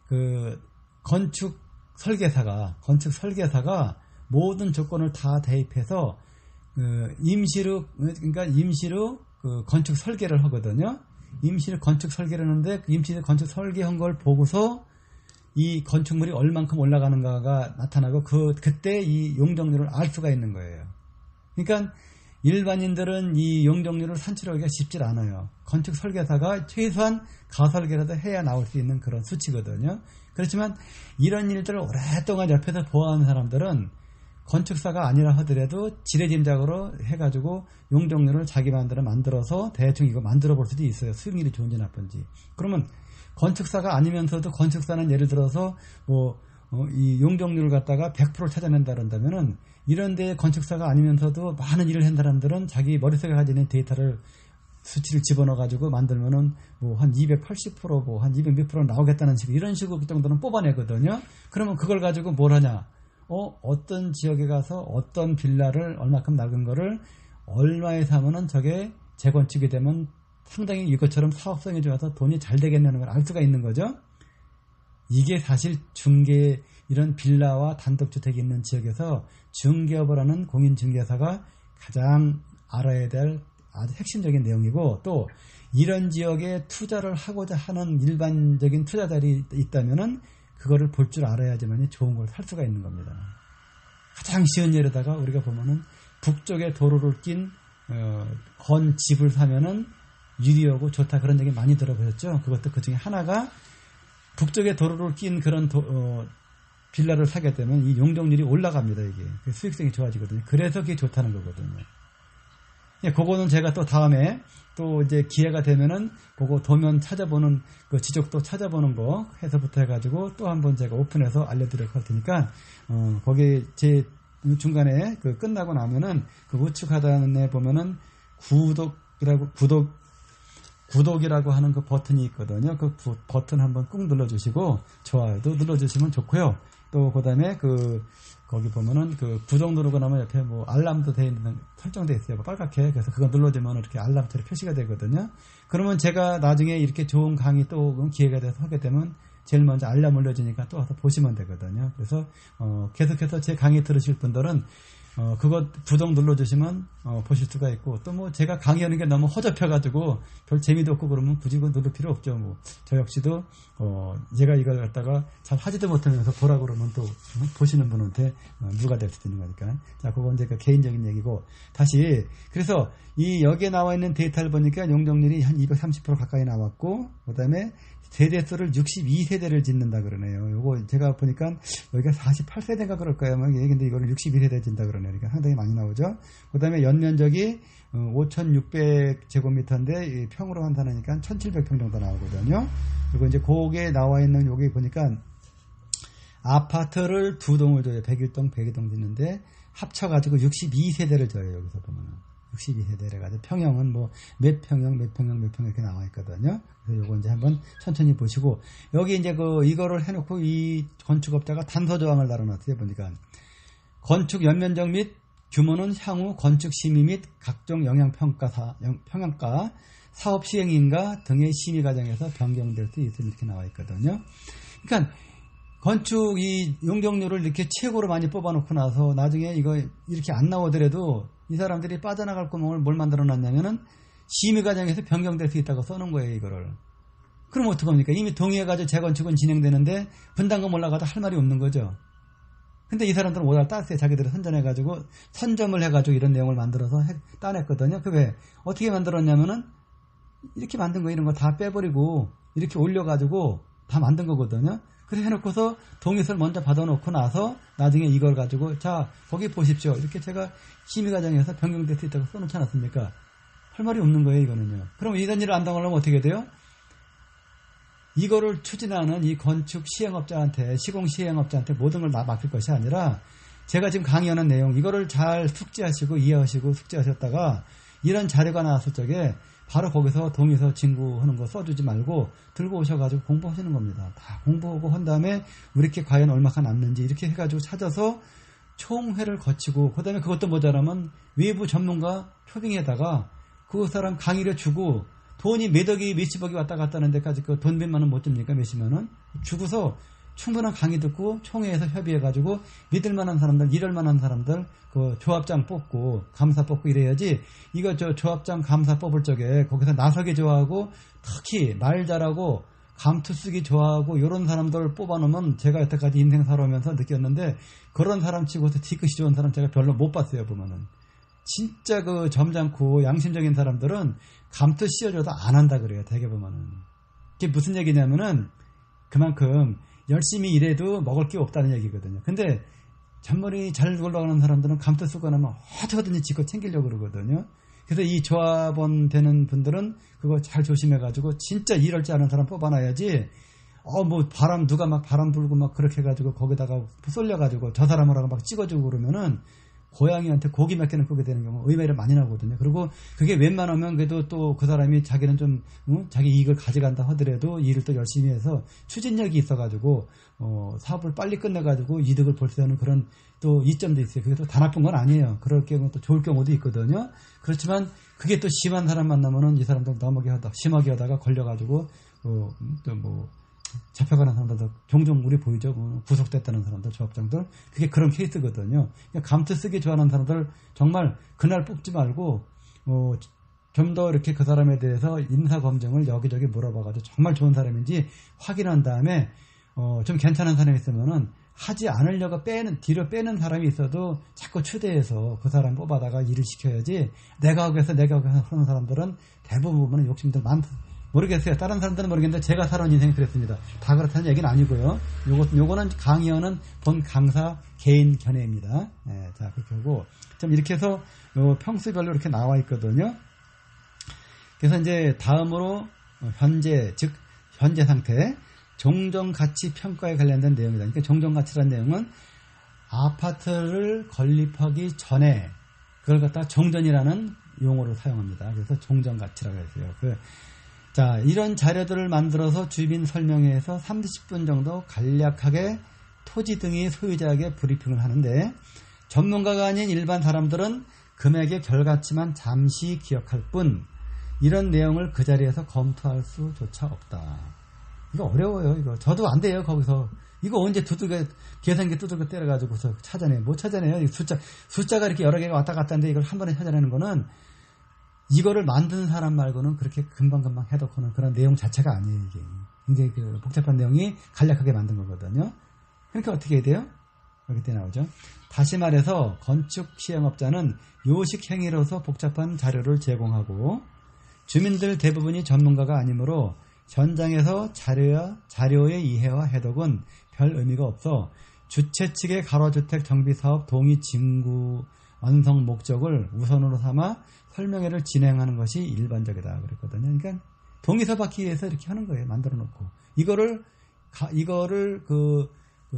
그 건축 설계사가 모든 조건을 다 대입해서 임시로 그 건축 설계를 하거든요. 임시로 건축 설계를 하는데 그 임시로 건축 설계한 걸 보고서 이 건축물이 얼만큼 올라가는가가 나타나고 그때 이 용적률을 알 수가 있는 거예요. 그러니까 일반인들은 이 용적률을 산출하기가 쉽지 않아요. 건축 설계사가 최소한 가설계라도 해야 나올 수 있는 그런 수치거든요. 그렇지만 이런 일들을 오랫동안 옆에서 보아하는 사람들은 건축사가 아니라 하더라도 지레짐작으로 해가지고 용적률을 자기 마음대로 만들어서 대충 이거 만들어 볼 수도 있어요. 수익률이 좋은지 나쁜지. 그러면 건축사가 아니면서도 건축사는 예를 들어서 이 용적률을 갖다가 100% 찾아낸다 그런다면은 이런 데 건축사가 아니면서도 많은 일을 한 사람들은 자기 머릿속에 가지고 있는 데이터를 수치를 집어넣어 가지고 만들면은 한 280% 한 200 몇 프로 나오겠다는 식으로 이런 식으로 그 정도는 뽑아내거든요. 그러면 그걸 가지고 뭘 하냐? 어떤 지역에 가서 어떤 빌라를 얼마큼 낡은 거를 얼마에 사면은 저게 재건축이 되면 상당히 이것처럼 사업성이 좋아서 돈이 잘 되겠냐는 걸 알 수가 있는 거죠. 이게 사실 중개 이런 빌라와 단독주택이 있는 지역에서 중개업을 하는 공인중개사가 가장 알아야 될 아주 핵심적인 내용이고 또 이런 지역에 투자를 하고자 하는 일반적인 투자자들이 있다면은 그거를 볼 줄 알아야지만 좋은 걸 살 수가 있는 겁니다. 가장 쉬운 예로다가 우리가 보면은 북쪽에 도로를 낀 건 집을 사면은 유리하고 좋다 그런 얘기 많이 들어보셨죠? 그것도 그 중에 하나가 북쪽에 도로를 낀 그런 빌라를 사게 되면 이 용적률이 올라갑니다. 이게 수익성이 좋아지거든요. 그래서 그게 좋다는 거거든요. 예, 그거는 제가 또 다음에 또 이제 기회가 되면은 그거 도면 찾아보는 그 지적도 찾아보는 거 해서부터 해가지고 또 한번 제가 오픈해서 알려드릴 할 테니까 거기 제 중간에 그 끝나고 나면은 그 우측 하단에 보면은 구독이라고 하는 그 버튼이 있거든요. 그 버튼 한번 꾹 눌러주시고 좋아요도 눌러주시면 좋고요. 또 그다음에 거기 보면은 그 구독 누르고 나면 옆에 알람도 돼 있는 설정돼 있어요. 빨갛게. 그래서 그거 눌러주면 이렇게 알람처럼 표시가 되거든요. 그러면 제가 나중에 이렇게 좋은 강의 또 기회가 돼서 하게 되면 제일 먼저 알람 올려주니까 또 와서 보시면 되거든요. 그래서 계속해서 제 강의 들으실 분들은 그거 구독 눌러주시면 보실 수가 있고 또 제가 강의하는 게 너무 허접해가지고 별 재미도 없고 그러면 굳이 그거 누를 필요 없죠. 저 역시도 제가 이걸 갖다가 잘 하지도 못하면서 보라 그러면 또 보시는 분한테 누가 될 수도 있는 거니까. 자, 그건 이제 그 개인적인 얘기고 다시 그래서 여기에 나와 있는 데이터를 보니까 용적률이 한 230% 가까이 나왔고 그다음에 세대수를 62세대를 짓는다 그러네요. 요거 제가 보니까 여기가 48세대가 그럴 거예요. 근데 이거를 62세대 짓는다 그러네요. 그러니까 상당히 많이 나오죠. 그 다음에 연면적이 5,600제곱미터인데 평으로 환산하니까 1,700평 정도 나오거든요. 그리고 이제 거기에 나와 있는 여기 보니까 아파트를 2동을 줘요. 101동, 102동 짓는데 합쳐가지고 62세대를 줘요. 여기서 보면은. 62세대를 가지고 평형은 몇 평형 이렇게 나와 있거든요. 그래서 요거 이제 한번 천천히 보시고 여기 이제 이거를 해놓고 이 건축업자가 단서 조항을 달아놨어요. 보니까 건축 연면적 및 규모는 향후 건축 심의 및 각종 영향평가 사업 시행인가 등의 심의 과정에서 변경될 수 있음 이렇게 나와 있거든요. 그러니까 건축 이 용적률을 이렇게 최고로 많이 뽑아놓고 나서 나중에 이거 이렇게 안 나오더라도 이 사람들이 빠져나갈 구멍을 뭘 만들어 놨냐면은 심의 과정에서 변경될 수 있다고 써놓은 거예요, 이거를. 그럼 어떡합니까? 이미 동의해가지고 재건축은 진행되는데 분담금 올라가도 할 말이 없는 거죠. 근데 이 사람들은 오다 땄어요. 자기들이 선점을 해가지고 이런 내용을 만들어서 따냈거든요. 그 왜? 어떻게 만들었냐면은 이렇게 만든 거 이런 거 다 빼버리고 이렇게 올려가지고 다 만든 거거든요. 그래서 해놓고서 동의서를 먼저 받아놓고 나서 나중에 이걸 가지고 자 거기 보십시오. 이렇게 제가 심의 과정에서 변경될 수 있다고 써놓지 않았습니까? 할 말이 없는 거예요, 이거는요. 그럼 이런 일을 안 당하려면 어떻게 돼요? 이거를 추진하는 이 건축 시행업자한테, 시공 시행업자한테 모든 걸 다 맡길 것이 아니라 제가 지금 강의하는 내용, 이거를 잘 숙지하시고 이해하시고 숙지하셨다가 이런 자료가 나왔을 적에 바로 거기서 동의서 진구하는 거 써주지 말고 들고 오셔가지고 공부하시는 겁니다. 다 공부하고 한 다음에 우리께 과연 얼마가 남는지 이렇게 해가지고 찾아서 총회를 거치고 그 다음에 그것도 모자라면 외부 전문가 초빙에다가 그 사람 강의를 주고 돈이 몇억이 몇십억이 왔다 갔다 하는 데까지 그 돈 몇만 원 못 줍니까? 몇십만 원? 주고서 충분한 강의 듣고 총회에서 협의해가지고 믿을만한 사람들, 이럴만한 사람들 그 조합장 뽑고 감사 뽑고 이래야지 이거 저 조합장 감사 뽑을 적에 거기서 나서기 좋아하고 특히 말 잘하고 감투 쓰기 좋아하고 이런 사람들 뽑아놓으면 제가 여태까지 인생 살아오면서 느꼈는데 그런 사람 치고서 뒤끝이 좋은 사람 제가 별로 못 봤어요. 보면은 진짜 그 점잖고 양심적인 사람들은 감투 씌워줘도 안 한다 그래요. 대개 보면은. 이게 무슨 얘기냐면은 그만큼 열심히 일해도 먹을 게 없다는 얘기거든요. 근데 잔머리 잘 굴러가는 사람들은 감투 쓰고 나면 어떻게든지 지껏 챙기려고 그러거든요. 그래서 이 조합원 되는 분들은 그거 잘 조심해가지고 진짜 일할 줄 아는 사람 뽑아놔야지 뭐 누가 막 바람 불고 막 그렇게 해가지고 거기다가 쏠려가지고 저 사람을 하고 막 찍어주고 그러면은 고양이한테 고기 몇 개는 끄게 되는 경우가 의외로 많이 나거든요. 그리고 그게 웬만하면 그래도 또 그 사람이 자기는 좀 자기 이익을 가져간다 하더라도 일을 또 열심히 해서 추진력이 있어가지고 사업을 빨리 끝내가지고 이득을 볼 수 있는 그런 또 이점도 있어요. 그게 또 다 나쁜 건 아니에요. 그럴 경우 또 좋을 경우도 있거든요. 그렇지만 그게 또 심한 사람 만나면은 이 사람들 심하게 하다가 걸려가지고 또 뭐 잡혀가는 사람들도 종종 우리 보이죠. 구속됐다는 사람들, 조합장들. 그게 그런 케이스거든요. 그러니까 감투 쓰기 좋아하는 사람들 정말 그날 뽑지 말고 좀 더 이렇게 그 사람에 대해서 인사검증을 여기저기 물어봐가지고 정말 좋은 사람인지 확인한 다음에 좀 괜찮은 사람이 있으면은 하지 않으려고 뒤로 빼는 사람이 있어도 자꾸 추대해서 그 사람 뽑아다가 일을 시켜야지 내가 하고 해서 하는 사람들은 대부분 보면 욕심들 많다. 모르겠어요. 다른 사람들은 모르겠는데 제가 살아온 인생이 그랬습니다. 다 그렇다는 얘기는 아니고요. 요거는 강의하는 본 강사 개인 견해입니다. 네, 자 그렇게 하고 좀 이렇게 해서 평수별로 이렇게 나와 있거든요. 그래서 이제 다음으로 현재 상태 종전가치 평가에 관련된 내용이다. 그러니까 종전가치라는 내용은 아파트를 건립하기 전에 그걸 갖다가 종전이라는 용어로 사용합니다. 그래서 종전가치라고 해서요. 자, 이런 자료들을 만들어서 주민 설명회에서 30분 정도 간략하게 토지 등의 소유자에게 브리핑을 하는데 전문가가 아닌 일반 사람들은 금액의 결과치만 잠시 기억할 뿐 이런 내용을 그 자리에서 검토할 수조차 없다. 이거 어려워요. 이거 저도 안 돼요. 거기서 이거 언제 계산기 두들겨 때려가지고서 찾아내요. 못 찾아내요. 숫자가 이렇게 여러 개가 왔다 갔다 하는데 이걸 한 번에 찾아내는 거는 이거를 만든 사람 말고는 그렇게 금방금방 해독하는 그런 내용 자체가 아니에요, 이게. 굉장히 그 복잡한 내용이 간략하게 만든 거거든요. 그러니까 어떻게 해야 돼요? 여기 때 나오죠. 다시 말해서 건축 시행업자는 요식 행위로서 복잡한 자료를 제공하고 주민들 대부분이 전문가가 아니므로 현장에서 자료의 이해와 해독은 별 의미가 없어 주최 측의 가로주택 정비사업 동의 징구 완성 목적을 우선으로 삼아 설명회를 진행하는 것이 일반적이다 그랬거든요. 그러니까 동의서 받기 위해서 이렇게 하는 거예요. 만들어 놓고 이거를 그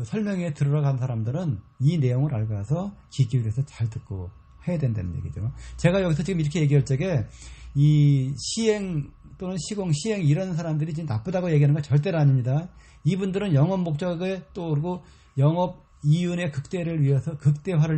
설명회에 들어간 사람들은 이 내용을 알고 와서 귀 기울여서 잘 듣고 해야 된다는 얘기죠. 제가 여기서 지금 이렇게 얘기할 적에 이 시행 또는 시공 시행 이런 사람들이 지금 나쁘다고 얘기하는 건 절대로 아닙니다. 이분들은 영업 목적에 또 그리고 영업 이윤의 극대화를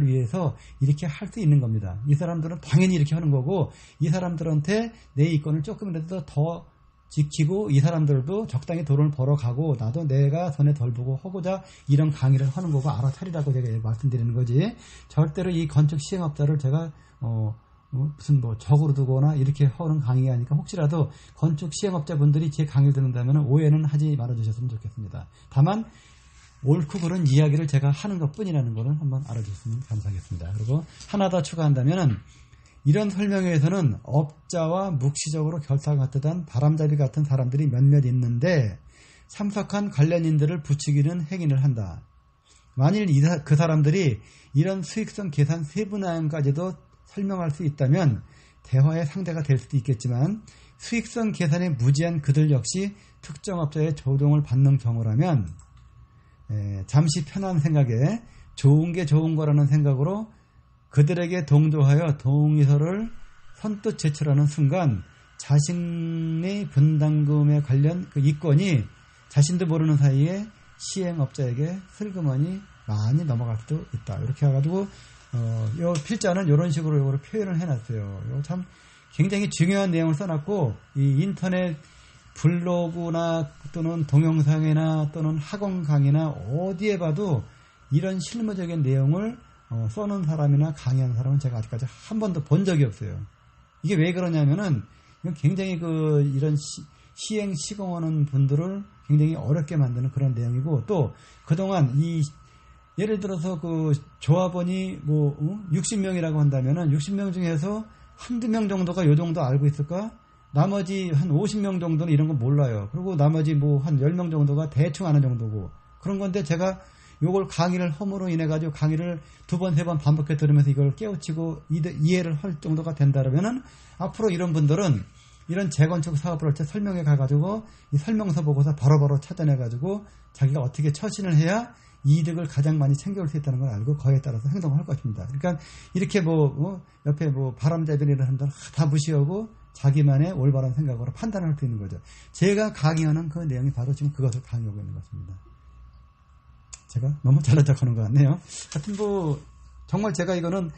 위해서 이렇게 할 수 있는 겁니다. 이 사람들은 당연히 이렇게 하는 거고 이 사람들한테 내 이권을 조금이라도 더 지키고 이 사람들도 적당히 돈을 벌어가고 나도 내가 손에 덜 보고 하고자 이런 강의를 하는 거고 알아차리라고 제가 말씀드리는 거지. 절대로 이 건축 시행업자를 제가 무슨 뭐 적으로 두거나 이렇게 하는 강의가 아니니까 혹시라도 건축 시행업자분들이 제 강의를 듣는다면 오해는 하지 말아주셨으면 좋겠습니다. 다만 옳고 그른 이야기를 제가 하는 것뿐이라는 거는 한번 알아주셨으면 감사하겠습니다. 그리고 하나 더 추가한다면은 이런 설명회에서는 업자와 묵시적으로 결탁하듯한 바람잡이 같은 사람들이 몇몇 있는데 참석한 관련인들을 부추기는 행위를 한다. 만일 그 사람들이 이런 수익성 계산 세분화까지도 설명할 수 있다면 대화의 상대가 될 수도 있겠지만 수익성 계산에 무지한 그들 역시 특정 업자의 조종을 받는 경우라면 잠시 편한 생각에 좋은 게 좋은 거라는 생각으로 그들에게 동조하여 동의서를 선뜻 제출하는 순간 자신의 분담금에 관련 그 이권이 자신도 모르는 사이에 시행업자에게 슬그머니 많이 넘어갈 수도 있다. 이렇게 해가지고 요 필자는 이런 식으로 요거를 표현을 해놨어요. 이거 참 굉장히 중요한 내용을 써놨고 이 인터넷 블로그나 또는 동영상이나 또는 학원 강의나 어디에 봐도 이런 실무적인 내용을 써놓은 사람이나 강의하는 사람은 제가 아직까지 한 번도 본 적이 없어요. 이게 왜 그러냐면은 굉장히 이런 시행 시공하는 분들을 굉장히 어렵게 만드는 그런 내용이고 또 그동안 예를 들어서 그 조합원이 60명이라고 한다면은 60명 중에서 한두 명 정도가 요 정도 알고 있을까? 나머지 한 50명 정도는 이런 거 몰라요. 그리고 나머지 한 10명 정도가 대충 아는 정도고 그런 건데 제가 요걸 강의를 험으로 인해 가지고 강의를 2번, 3번 반복해 들으면서 이걸 깨우치고 이해를 할 정도가 된다면은 앞으로 이런 분들은 이런 재건축 사업을 할 때 설명회 가가지고 이 설명서 보고서 바로바로 찾아내가지고 자기가 어떻게 처신을 해야 이득을 가장 많이 챙겨올 수 있다는 걸 알고 거기에 따라서 행동을 할 것입니다. 그러니까 이렇게 옆에 바람잡이를 한다 다 무시하고 자기만의 올바른 생각으로 판단할 수 있는 거죠. 제가 강의하는 그 내용이 바로 지금 그것을 강의하고 있는 것입니다. 제가 너무 잘난 척하는 것 같네요. 하여튼 정말 제가 이거는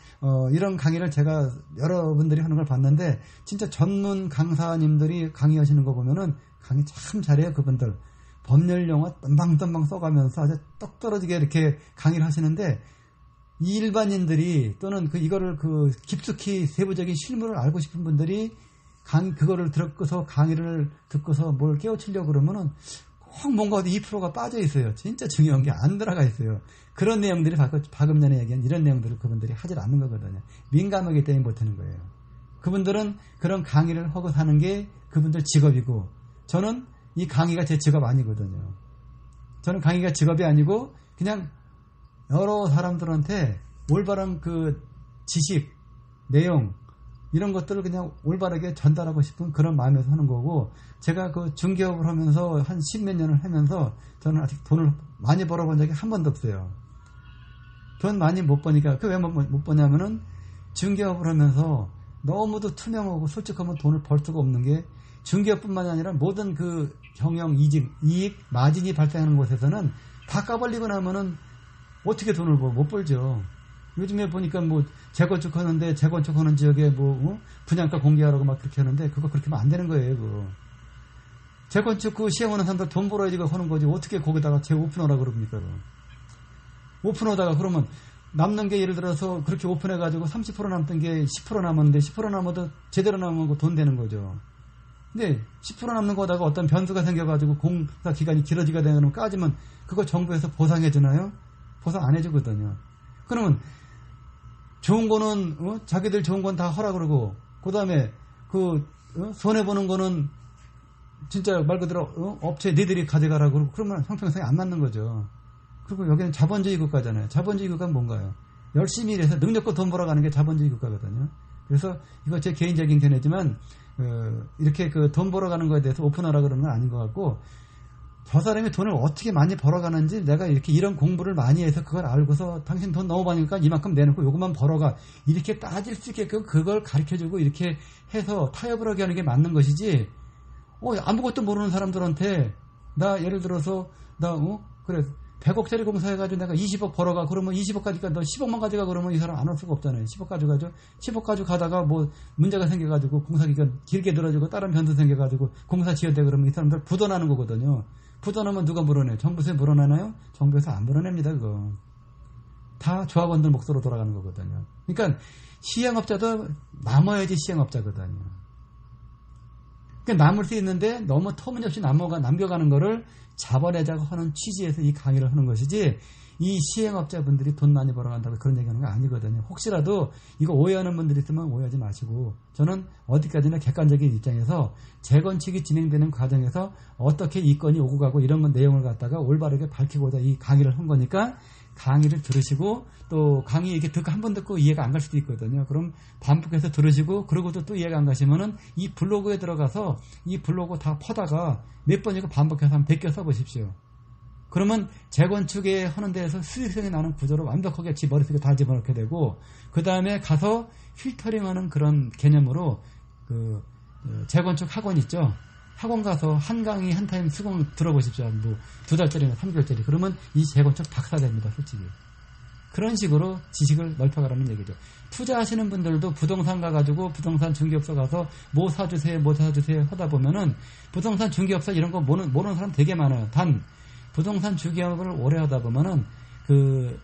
이런 강의를 제가 여러분들이 하는 걸 봤는데 진짜 전문 강사님들이 강의하시는 거 보면은 강의 참 잘해요. 그분들 법률 용어 뜸방뜸방 써가면서 아주 떡 떨어지게 이렇게 강의를 하시는데 이 일반인들이 또는 이거를 깊숙이 세부적인 실무를 알고 싶은 분들이 그거를 듣고서 강의를 듣고서 뭘 깨우치려고 그러면은 꼭 뭔가 어디 2%가 빠져 있어요. 진짜 중요한 게 안 들어가 있어요. 그런 내용들이 방금 전에 얘기한 이런 내용들을 그분들이 하질 않는 거거든요. 민감하기 때문에 못하는 거예요. 그분들은 그런 강의를 하고 사는 게 그분들 직업이고 저는 이 강의가 제 직업 아니거든요. 저는 강의가 직업이 아니고 그냥 여러 사람들한테 올바른 지식, 내용 이런 것들을 그냥 올바르게 전달하고 싶은 그런 마음에서 하는 거고 제가 중개업을 하면서 한 10몇 년을 하면서 저는 아직 돈을 많이 벌어본 적이 한 번도 없어요. 돈 많이 못 버니까 왜 못 버냐면은 중개업을 하면서 너무도 투명하고 솔직하면 돈을 벌 수가 없는 게 중개업뿐만 아니라 모든 경영, 이익, 마진이 발생하는 곳에서는 다 까발리고 나면은 어떻게 돈을 못 벌죠. 요즘에 보니까 재건축하는데 재건축하는 지역에 분양가 공개하라고 막 그렇게 하는데 그거 그렇게 하면 안 되는 거예요. 그거. 재건축 시행하는 사람들 돈 벌어야지 하는 거지 어떻게 거기다가 재오픈하라고 그럽니까? 오픈하다가 그러면 남는 게 예를 들어서 그렇게 오픈해가지고 30% 남던 게 10% 남았는데 10% 남아도 제대로 남은 거 돈 되는 거죠. 근데 10% 남는 거다가 어떤 변수가 생겨가지고 공사 기간이 길어지게 되면 까지면 그거 정부에서 보상해 주나요? 보상 안 해주거든요. 그러면 좋은 거는 자기들 좋은 건 다 하라 그러고 그 다음에 손해 보는 거는 진짜 말 그대로 업체 니들이 가져가라 그러고 그러면 형평성이 안 맞는 거죠. 그리고 여기는 자본주의 국가잖아요. 자본주의 국가는 뭔가요? 열심히 일해서 능력껏 돈 벌어가는 게 자본주의 국가거든요. 그래서 이거 제 개인적인 견해지만 이렇게 돈 벌어가는 거에 대해서 오픈하라 그러는 건 아닌 것 같고 저 사람이 돈을 어떻게 많이 벌어가는지 내가 이런 공부를 많이 해서 그걸 알고서 당신 돈 너무 많으니까 이만큼 내놓고 요것만 벌어가 이렇게 따질 수 있게끔 그걸 가르쳐주고 이렇게 해서 타협을 하게 하는 게 맞는 것이지 아무것도 모르는 사람들한테 나 예를 들어서 그래 100억짜리 공사해가지고 내가 20억 벌어가 그러면 20억 가지고 너 10억만 가져가 그러면 이 사람 안 올 수가 없잖아요. 10억 가져가죠. 10억 가지고 가다가 뭐 문제가 생겨가지고 공사 기간 길게 늘어지고 다른 변수 생겨가지고 공사 지연돼 그러면 이 사람들 부도나는 거거든요. 부도나면 누가 물어내요? 정부에서 물어내나요? 정부에서 안 물어냅니다. 그거 다 조합원들 몫으로 돌아가는 거거든요. 그러니까 시행업자도 남아야지 시행업자거든요. 그러니까 남을 수 있는데 너무 터무니없이 남겨가는 거를 잡아내자고 하는 취지에서 이 강의를 하는 것이지 이 시행업자분들이 돈 많이 벌어간다고 그런 얘기하는 거 아니거든요. 혹시라도 이거 오해하는 분들이 있으면 오해하지 마시고 저는 어디까지나 객관적인 입장에서 재건축이 진행되는 과정에서 어떻게 이 건이 오고 가고 이런 내용을 갖다가 올바르게 밝히고자 이 강의를 한 거니까 강의를 들으시고 또 강의 이렇게 듣고 한 번 듣고 이해가 안 갈 수도 있거든요. 그럼 반복해서 들으시고 그러고도 또 이해가 안 가시면은 이 블로그에 들어가서 이 블로그 다 퍼다가 몇 번이고 반복해서 한 100개 써보십시오. 그러면 재건축에 하는 데에서 수익성이 나는 구조를 완벽하게 지 머릿속에 다 집어넣게 되고 그 다음에 가서 필터링하는 그런 개념으로 그 재건축 학원 있죠. 학원 가서 한 강의 한 타임 수강 들어보십시오. 뭐 2달짜리나 3개월짜리. 그러면 이 재건축 박사 됩니다. 솔직히. 그런 식으로 지식을 넓혀가라는 얘기죠. 투자하시는 분들도 부동산 가가지고 부동산 중개업소 가서 뭐 사주세요 뭐 사주세요 하다 보면은 부동산 중개업소 이런 거 모르는 사람 되게 많아요. 단 부동산 중개업을 오래 하다 보면은 그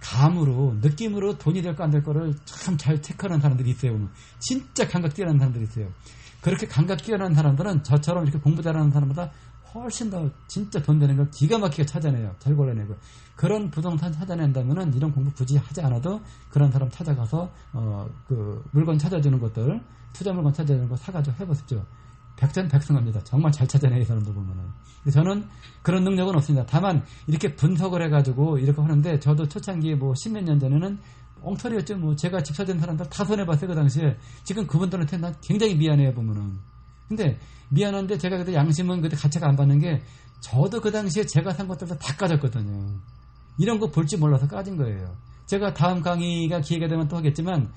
감으로 느낌으로 돈이 될까 안 될 거를 참 잘 체크하는 사람들이 있어요. 진짜 감각 뛰어난 사람들이 있어요. 그렇게 감각 뛰어난 사람들은 저처럼 이렇게 공부 잘하는 사람보다 훨씬 더 진짜 돈 되는 걸 기가 막히게 찾아내요. 잘 골라내고. 그런 부동산 찾아낸다면은 이런 공부 굳이 하지 않아도 그런 사람 찾아가서 그 물건 찾아주는 것들, 투자 물건 찾아주는 거 사가지고 해보십시오. 백전백승합니다. 정말 잘 찾아내요, 이 사람들 보면은. 저는 그런 능력은 없습니다. 다만 이렇게 분석을 해가지고 이렇게 하는데 저도 초창기에 뭐 10몇 년 전에는 엉터리였죠. 뭐 제가 집 사준 사람들 다 손해봤어요, 그 당시에. 지금 그분들한테 난 굉장히 미안해요, 보면은. 근데 미안한데 제가 그때 양심은 그때 가치가 안 받는 게 저도 그 당시에 제가 산 것들도 다 까졌거든요. 이런 거 볼지 몰라서 까진 거예요. 제가 다음 강의가 기회가 되면 또 하겠지만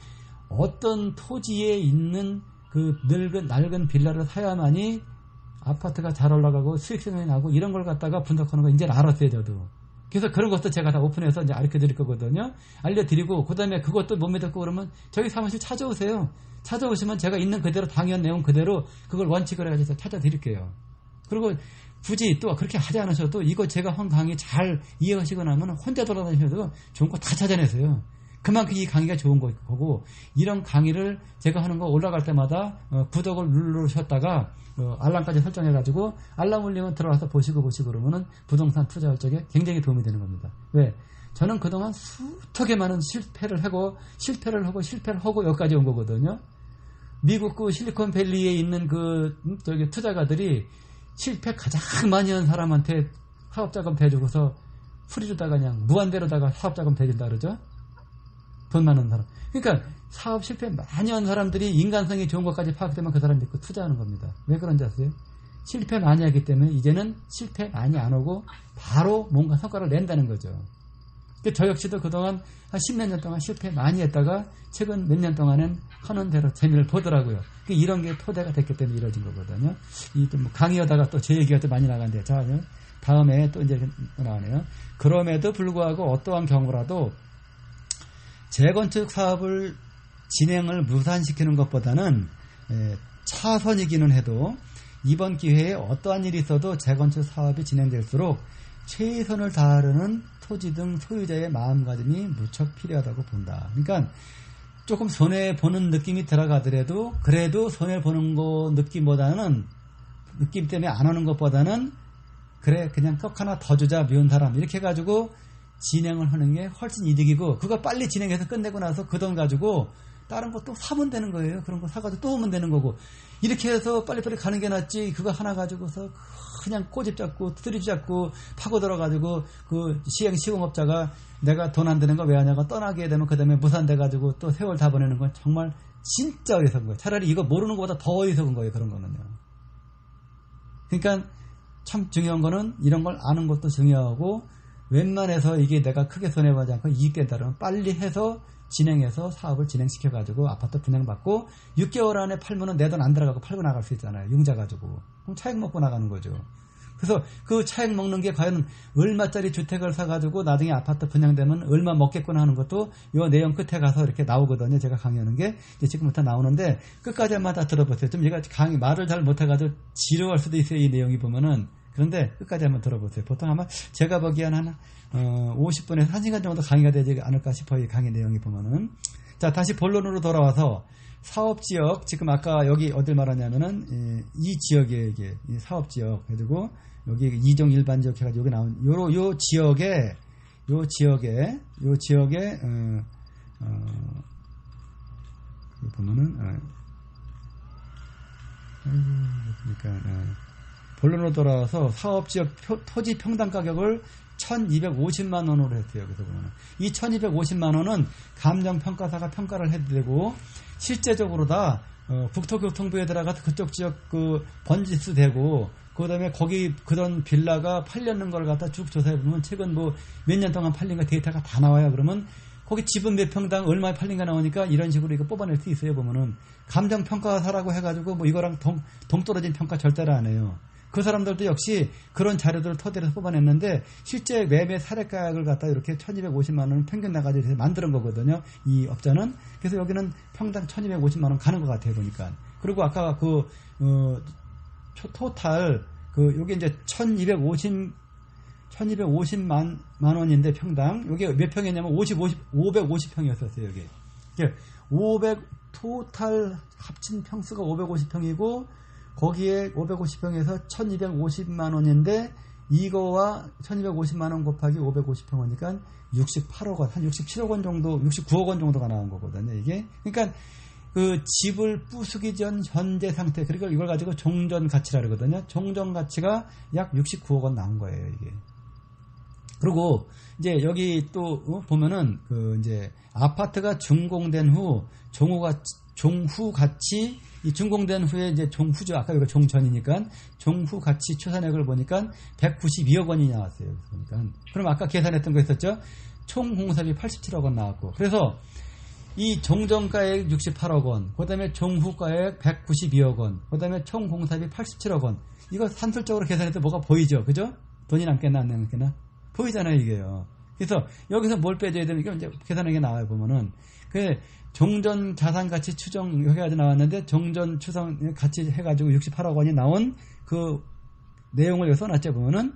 어떤 토지에 있는 그 낡은 빌라를 사야만이 아파트가 잘 올라가고 수익성이 나고 이런 걸 갖다가 분석하는 거 이제는 알았어요, 저도. 그래서 그런 것도 제가 다 오픈해서 이제 알려 드릴 거거든요. 알려드리고, 그 다음에 그것도 못 믿었고 그러면 저희 사무실 찾아오세요. 찾아오시면 제가 있는 그대로 당연 내용 그대로 그걸 원칙을 해가지고 찾아드릴게요. 그리고 굳이 또 그렇게 하지 않으셔도 이거 제가 한 강의 잘 이해하시고 나면 혼자 돌아다니셔도 좋은 거 다 찾아내세요. 그만큼 이 강의가 좋은 거고, 이런 강의를 제가 하는 거 올라갈 때마다 구독을 누르셨다가 알람까지 설정해가지고 알람 울리면 들어와서 보시고 그러면은 부동산 투자할 적에 굉장히 도움이 되는 겁니다. 왜? 저는 그동안 수많게 많은 실패를 하고 여기까지 온 거거든요. 미국 그 실리콘밸리에 있는 그 투자가들이 실패 가장 많이 한 사람한테 사업자금 대주고서 풀이 주다가 그냥 무한대로다가 사업자금 대준다 그러죠. 돈 많은 사람. 그러니까 사업 실패 많이 한 사람들이 인간성이 좋은 것까지 파악되면 그 사람 믿고 투자하는 겁니다. 왜 그런지 아세요? 실패 많이 하기 때문에 이제는 실패 많이 안 오고 바로 뭔가 성과를 낸다는 거죠. 저 역시도 그동안 한 10몇 년 동안 실패 많이 했다가 최근 몇 년 동안은 하는 대로 재미를 보더라고요. 이런 게 토대가 됐기 때문에 이루어진 거거든요. 뭐 강의하다가 또 제 얘기가 또 많이 나가는데, 자, 다음에 또 이제 나오네요. 그럼에도 불구하고 어떠한 경우라도 재건축 사업을 진행을 무산시키는 것보다는 차선이기는 해도 이번 기회에 어떠한 일이 있어도 재건축 사업이 진행될수록 최선을 다하려는 토지 등 소유자의 마음가짐이 무척 필요하다고 본다. 그러니까 조금 손해보는 느낌이 들어가더라도 그래도 손해보는 거 느낌 때문에 안 오는 것보다는 그래 그냥 떡 하나 더 주자 미운 사람 이렇게 해가지고 진행을 하는 게 훨씬 이득이고, 그거 빨리 진행해서 끝내고 나서 그 돈 가지고 다른 거 또 사면 되는 거예요. 그런 거 사가지고 또 오면 되는 거고, 이렇게 해서 빨리빨리 가는 게 낫지 그거 하나 가지고서 그냥 꼬집 잡고 트립 잡고 파고 들어가지고 그 시행업자가 내가 돈 안 되는 거 왜 하냐고 떠나게 되면 그 다음에 무산돼가지고 또 세월 다 보내는 건 정말 진짜 어리석은 거예요. 차라리 이거 모르는 것보다 더 어리석은 거예요. 그런 거는요. 그러니까 참 중요한 거는 이런 걸 아는 것도 중요하고, 웬만해서 이게 내가 크게 손해보지 않고 이익에 따르면 빨리 해서 진행해서 사업을 진행시켜가지고 아파트 분양받고 6개월 안에 팔면은 내 돈 안 들어가고 팔고 나갈 수 있잖아요. 융자 가지고. 그럼 차익 먹고 나가는 거죠. 그래서 그 차익 먹는 게 과연 얼마짜리 주택을 사가지고 나중에 아파트 분양되면 얼마 먹겠구나 하는 것도 이 내용 끝에 가서 이렇게 나오거든요. 제가 강의하는 게 이제 지금부터 나오는데 끝까지 한번 다 들어보세요. 좀 제가 말을 잘 못해가지고 지루할 수도 있어요. 이 내용이 보면은. 그런데 끝까지 한번 들어보세요. 보통 아마 제가 보기에는 한 50분에서 1시간 정도 강의가 되지 않을까 싶어요. 이 강의 내용이 보면은. 자, 다시 본론으로 돌아와서 사업지역, 지금 아까 여기 어딜 말하냐면은 이 지역에 이게 사업지역 그리고 여기 이종 일반지역 해가지고 여기 나온 요 지역에 보면은 그러니까 본론으로 돌아와서 사업지역 토지 평당 가격을 1250만 원으로 했어요. 그래서 보면은 이 1250만 원은 감정평가사가 평가를 해도 되고 실제적으로 다 국토교통부에 들어가서 그쪽 지역 그 번지수 되고 그 다음에 거기 그런 빌라가 팔렸는 걸 갖다 쭉 조사해보면 최근 뭐 몇 년 동안 팔린 거 데이터가 다 나와요. 그러면 거기 집은 몇 평당 얼마에 팔린가 나오니까 이런 식으로 이거 뽑아낼 수 있어요. 보면은 감정평가사라고 해가지고 뭐 이거랑 동떨어진 평가 절대로 안 해요. 그 사람들도 역시 그런 자료들을 토대로 해서 뽑아냈는데 실제 매매 사례가액을 갖다 이렇게 1250만 원을 평균 나가지고 만드는 거거든요. 이 업자는. 그래서 여기는 평당 1250만 원 가는 것 같아요. 보니까. 그리고 아까 토탈 여기 이제 1250만 원인데 평당 여기 몇 평이냐면 550평이었어요. 여기. 토탈 합친 평수가 550평이고 거기에 550평에서 1250만 원인데 이거와 1250만 원 곱하기 550평이니까 68억 원, 한 67억 원 정도, 69억 원 정도가 나온 거거든요, 이게. 그러니까 그 집을 부수기 전 현재 상태, 그리고 이걸 가지고 종전 가치라 그러거든요. 종전 가치가 약 69억 원 나온 거예요, 이게. 그리고 이제 여기 또 보면은 이제 아파트가 준공된 후 종후 가치, 이 준공된 후에 이제 종후죠. 아까 이거 종전이니까 종후 가치 추산액을 보니까 192억 원이 나왔어요. 보니까. 그럼 아까 계산했던 거 있었죠? 총 공사비 87억 원 나왔고. 그래서 이 종전가액 68억 원, 그 다음에 종후가액 192억 원, 그 다음에 총 공사비 87억 원. 이거 산술적으로 계산해도 뭐가 보이죠? 그죠? 돈이 남겠나 안 남겠나? 보이잖아요, 이게요. 그래서 여기서 뭘 빼줘야 되면 이게 이제 계산하게 나와요, 보면은. 종전 자산가치 추정 해가지고 나왔는데 종전 추정 가치 해가지고 68억 원이 나온 그 내용을 여기 써놨죠. 보면은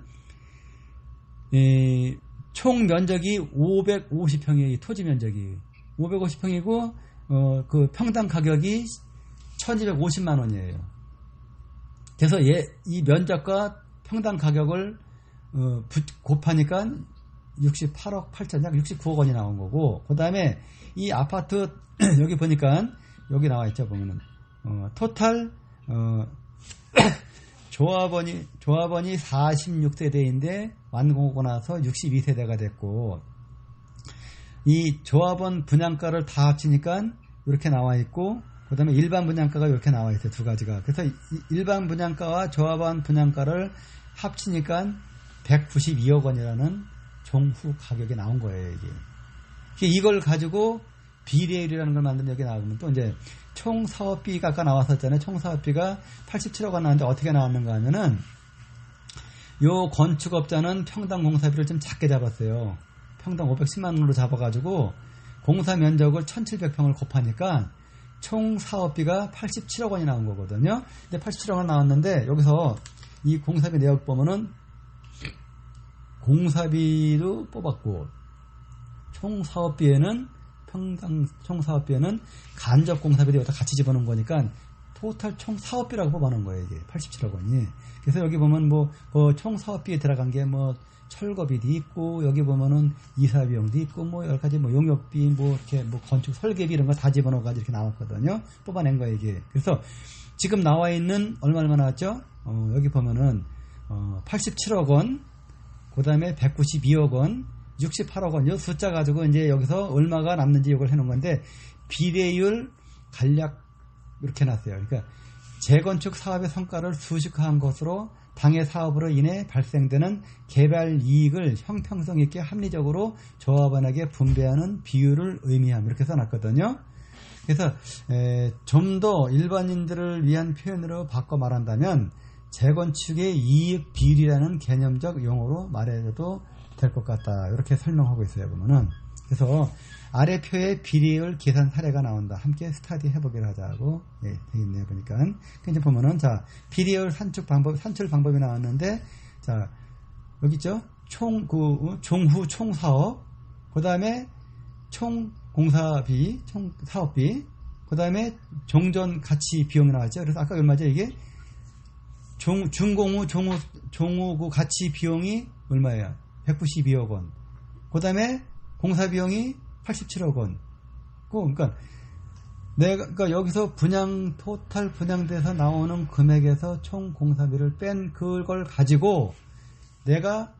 총 면적이 550평이에요. 토지 면적이 550평이고 그 평당 가격이 1250만 원이에요. 그래서 이 면적과 평당 가격을 곱하니까 68억 8천, 약 69억 원이 나온 거고, 그 다음에 이 아파트 여기 보니까 여기 나와 있죠. 보면은 토탈 조합원이 46세대인데 완공하고 나서 62세대가 됐고, 이 조합원 분양가를 다 합치니까 이렇게 나와 있고, 그 다음에 일반 분양가가 이렇게 나와 있어요. 두 가지가. 그래서 일반 분양가와 조합원 분양가를 합치니까 192억 원이라는 종후 가격이 나온 거예요, 이게. 이걸 가지고 비례율이라는 걸 만든 여기 나오면 또 이제 총 사업비가 아까 나왔었잖아요. 총 사업비가 87억 원 나왔는데 어떻게 나왔는가 하면은 요 건축업자는 평당 공사비를 좀 작게 잡았어요. 평당 510만 원으로 잡아가지고 공사 면적을 1700평을 곱하니까 총 사업비가 87억 원이 나온 거거든요. 근데 87억 원 나왔는데 여기서 이 공사비 내역 보면은 공사비도 뽑았고 총 사업비에는 간접 공사비도 여기다 같이 집어넣은 거니까 토탈 총 사업비라고 뽑아놓은 거예요. 이게 87억 원이. 그래서 여기 보면 총 사업비에 들어간 게 철거비도 있고 여기 보면은 이사 비용도 있고 여러 가지 용역비 이렇게 건축 설계비 이런 거 다 집어넣어가지고 이렇게 나왔거든요. 뽑아낸 거예요, 이게. 그래서 지금 나와 있는 얼마 나왔죠? 여기 보면은 87억 원, 그 다음에 192억 원, 68억 원, 이 숫자 가지고 이제 여기서 얼마가 남는지 이걸 해놓은 건데, 비례율 간략 이렇게 놨어요. 그러니까 재건축 사업의 성과를 수식화한 것으로 당해 사업으로 인해 발생되는 개발 이익을 형평성 있게 합리적으로 조합원에게 분배하는 비율을 의미함. 이렇게 써놨거든요. 그래서 좀 더 일반인들을 위한 표현으로 바꿔 말한다면 재건축의 이익 비율이라는 개념적 용어로 말해도 될 것 같다. 이렇게 설명하고 있어요. 보면은. 그래서 아래 표에 비례율 계산 사례가 나온다. 함께 스타디 해보기를 하자고 되어 있네요. 보니까. 이제 보면은 자 비례율 산출 방법이 나왔는데 자 여기 있죠. 종후 총 사업, 그 다음에 총 공사비, 총 사업비, 그 다음에 종전 가치 비용이 나왔죠. 그래서 아까 얼마죠 이게? 종후 그 가치 비용이 얼마예요? 192억 원. 그 다음에 공사 비용이 87억 원. 그러니까 그러니까 여기서 토탈 분양돼서 나오는 금액에서 총 공사비를 뺀 그걸 가지고 내가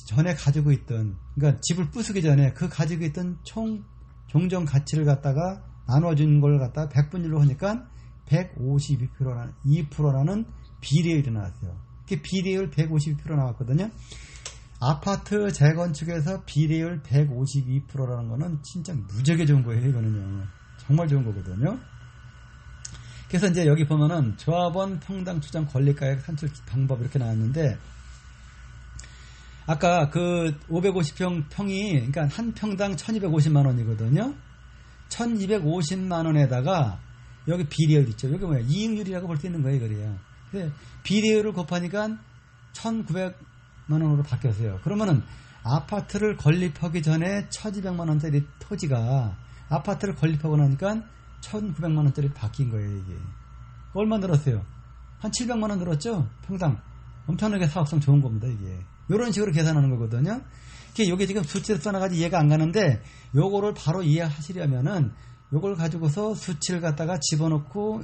전에 가지고 있던, 그러니까 집을 부수기 전에 그 가지고 있던 종전 가치를 갖다가 나눠준 걸 갖다가 100분율로 하니까 152%라는 비례율이 나왔어요. 그게 비례율 152% 나왔거든요. 아파트 재건축에서 비례율 152%라는 거는 진짜 무지하게 좋은 거예요. 이거는요. 정말 좋은 거거든요. 그래서 이제 여기 보면은 조합원 평당 추정 권리가액 산출 방법 이렇게 나왔는데, 아까 그 550평이 그러니까 한 평당 1250만 원이거든요. 1250만 원에다가 여기 비례율 있죠. 여기 뭐야? 이익률이라고 볼 수 있는 거예요, 이거래요. 비례율을 곱하니까 1900만 원으로 바뀌었어요. 그러면은 아파트를 건립하기 전에 1200만 원짜리 토지가 아파트를 건립하고 나니까 1900만 원짜리 바뀐 거예요, 이게. 얼마 늘었어요? 한 700만 원 늘었죠? 평당. 엄청나게 사업성 좋은 겁니다, 이게. 이런 식으로 계산하는 거거든요. 이게 지금 수치를 써놔가지고 이해가 안 가는데, 요거를 바로 이해하시려면은, 요걸 가지고서 수치를 갖다가 집어넣고,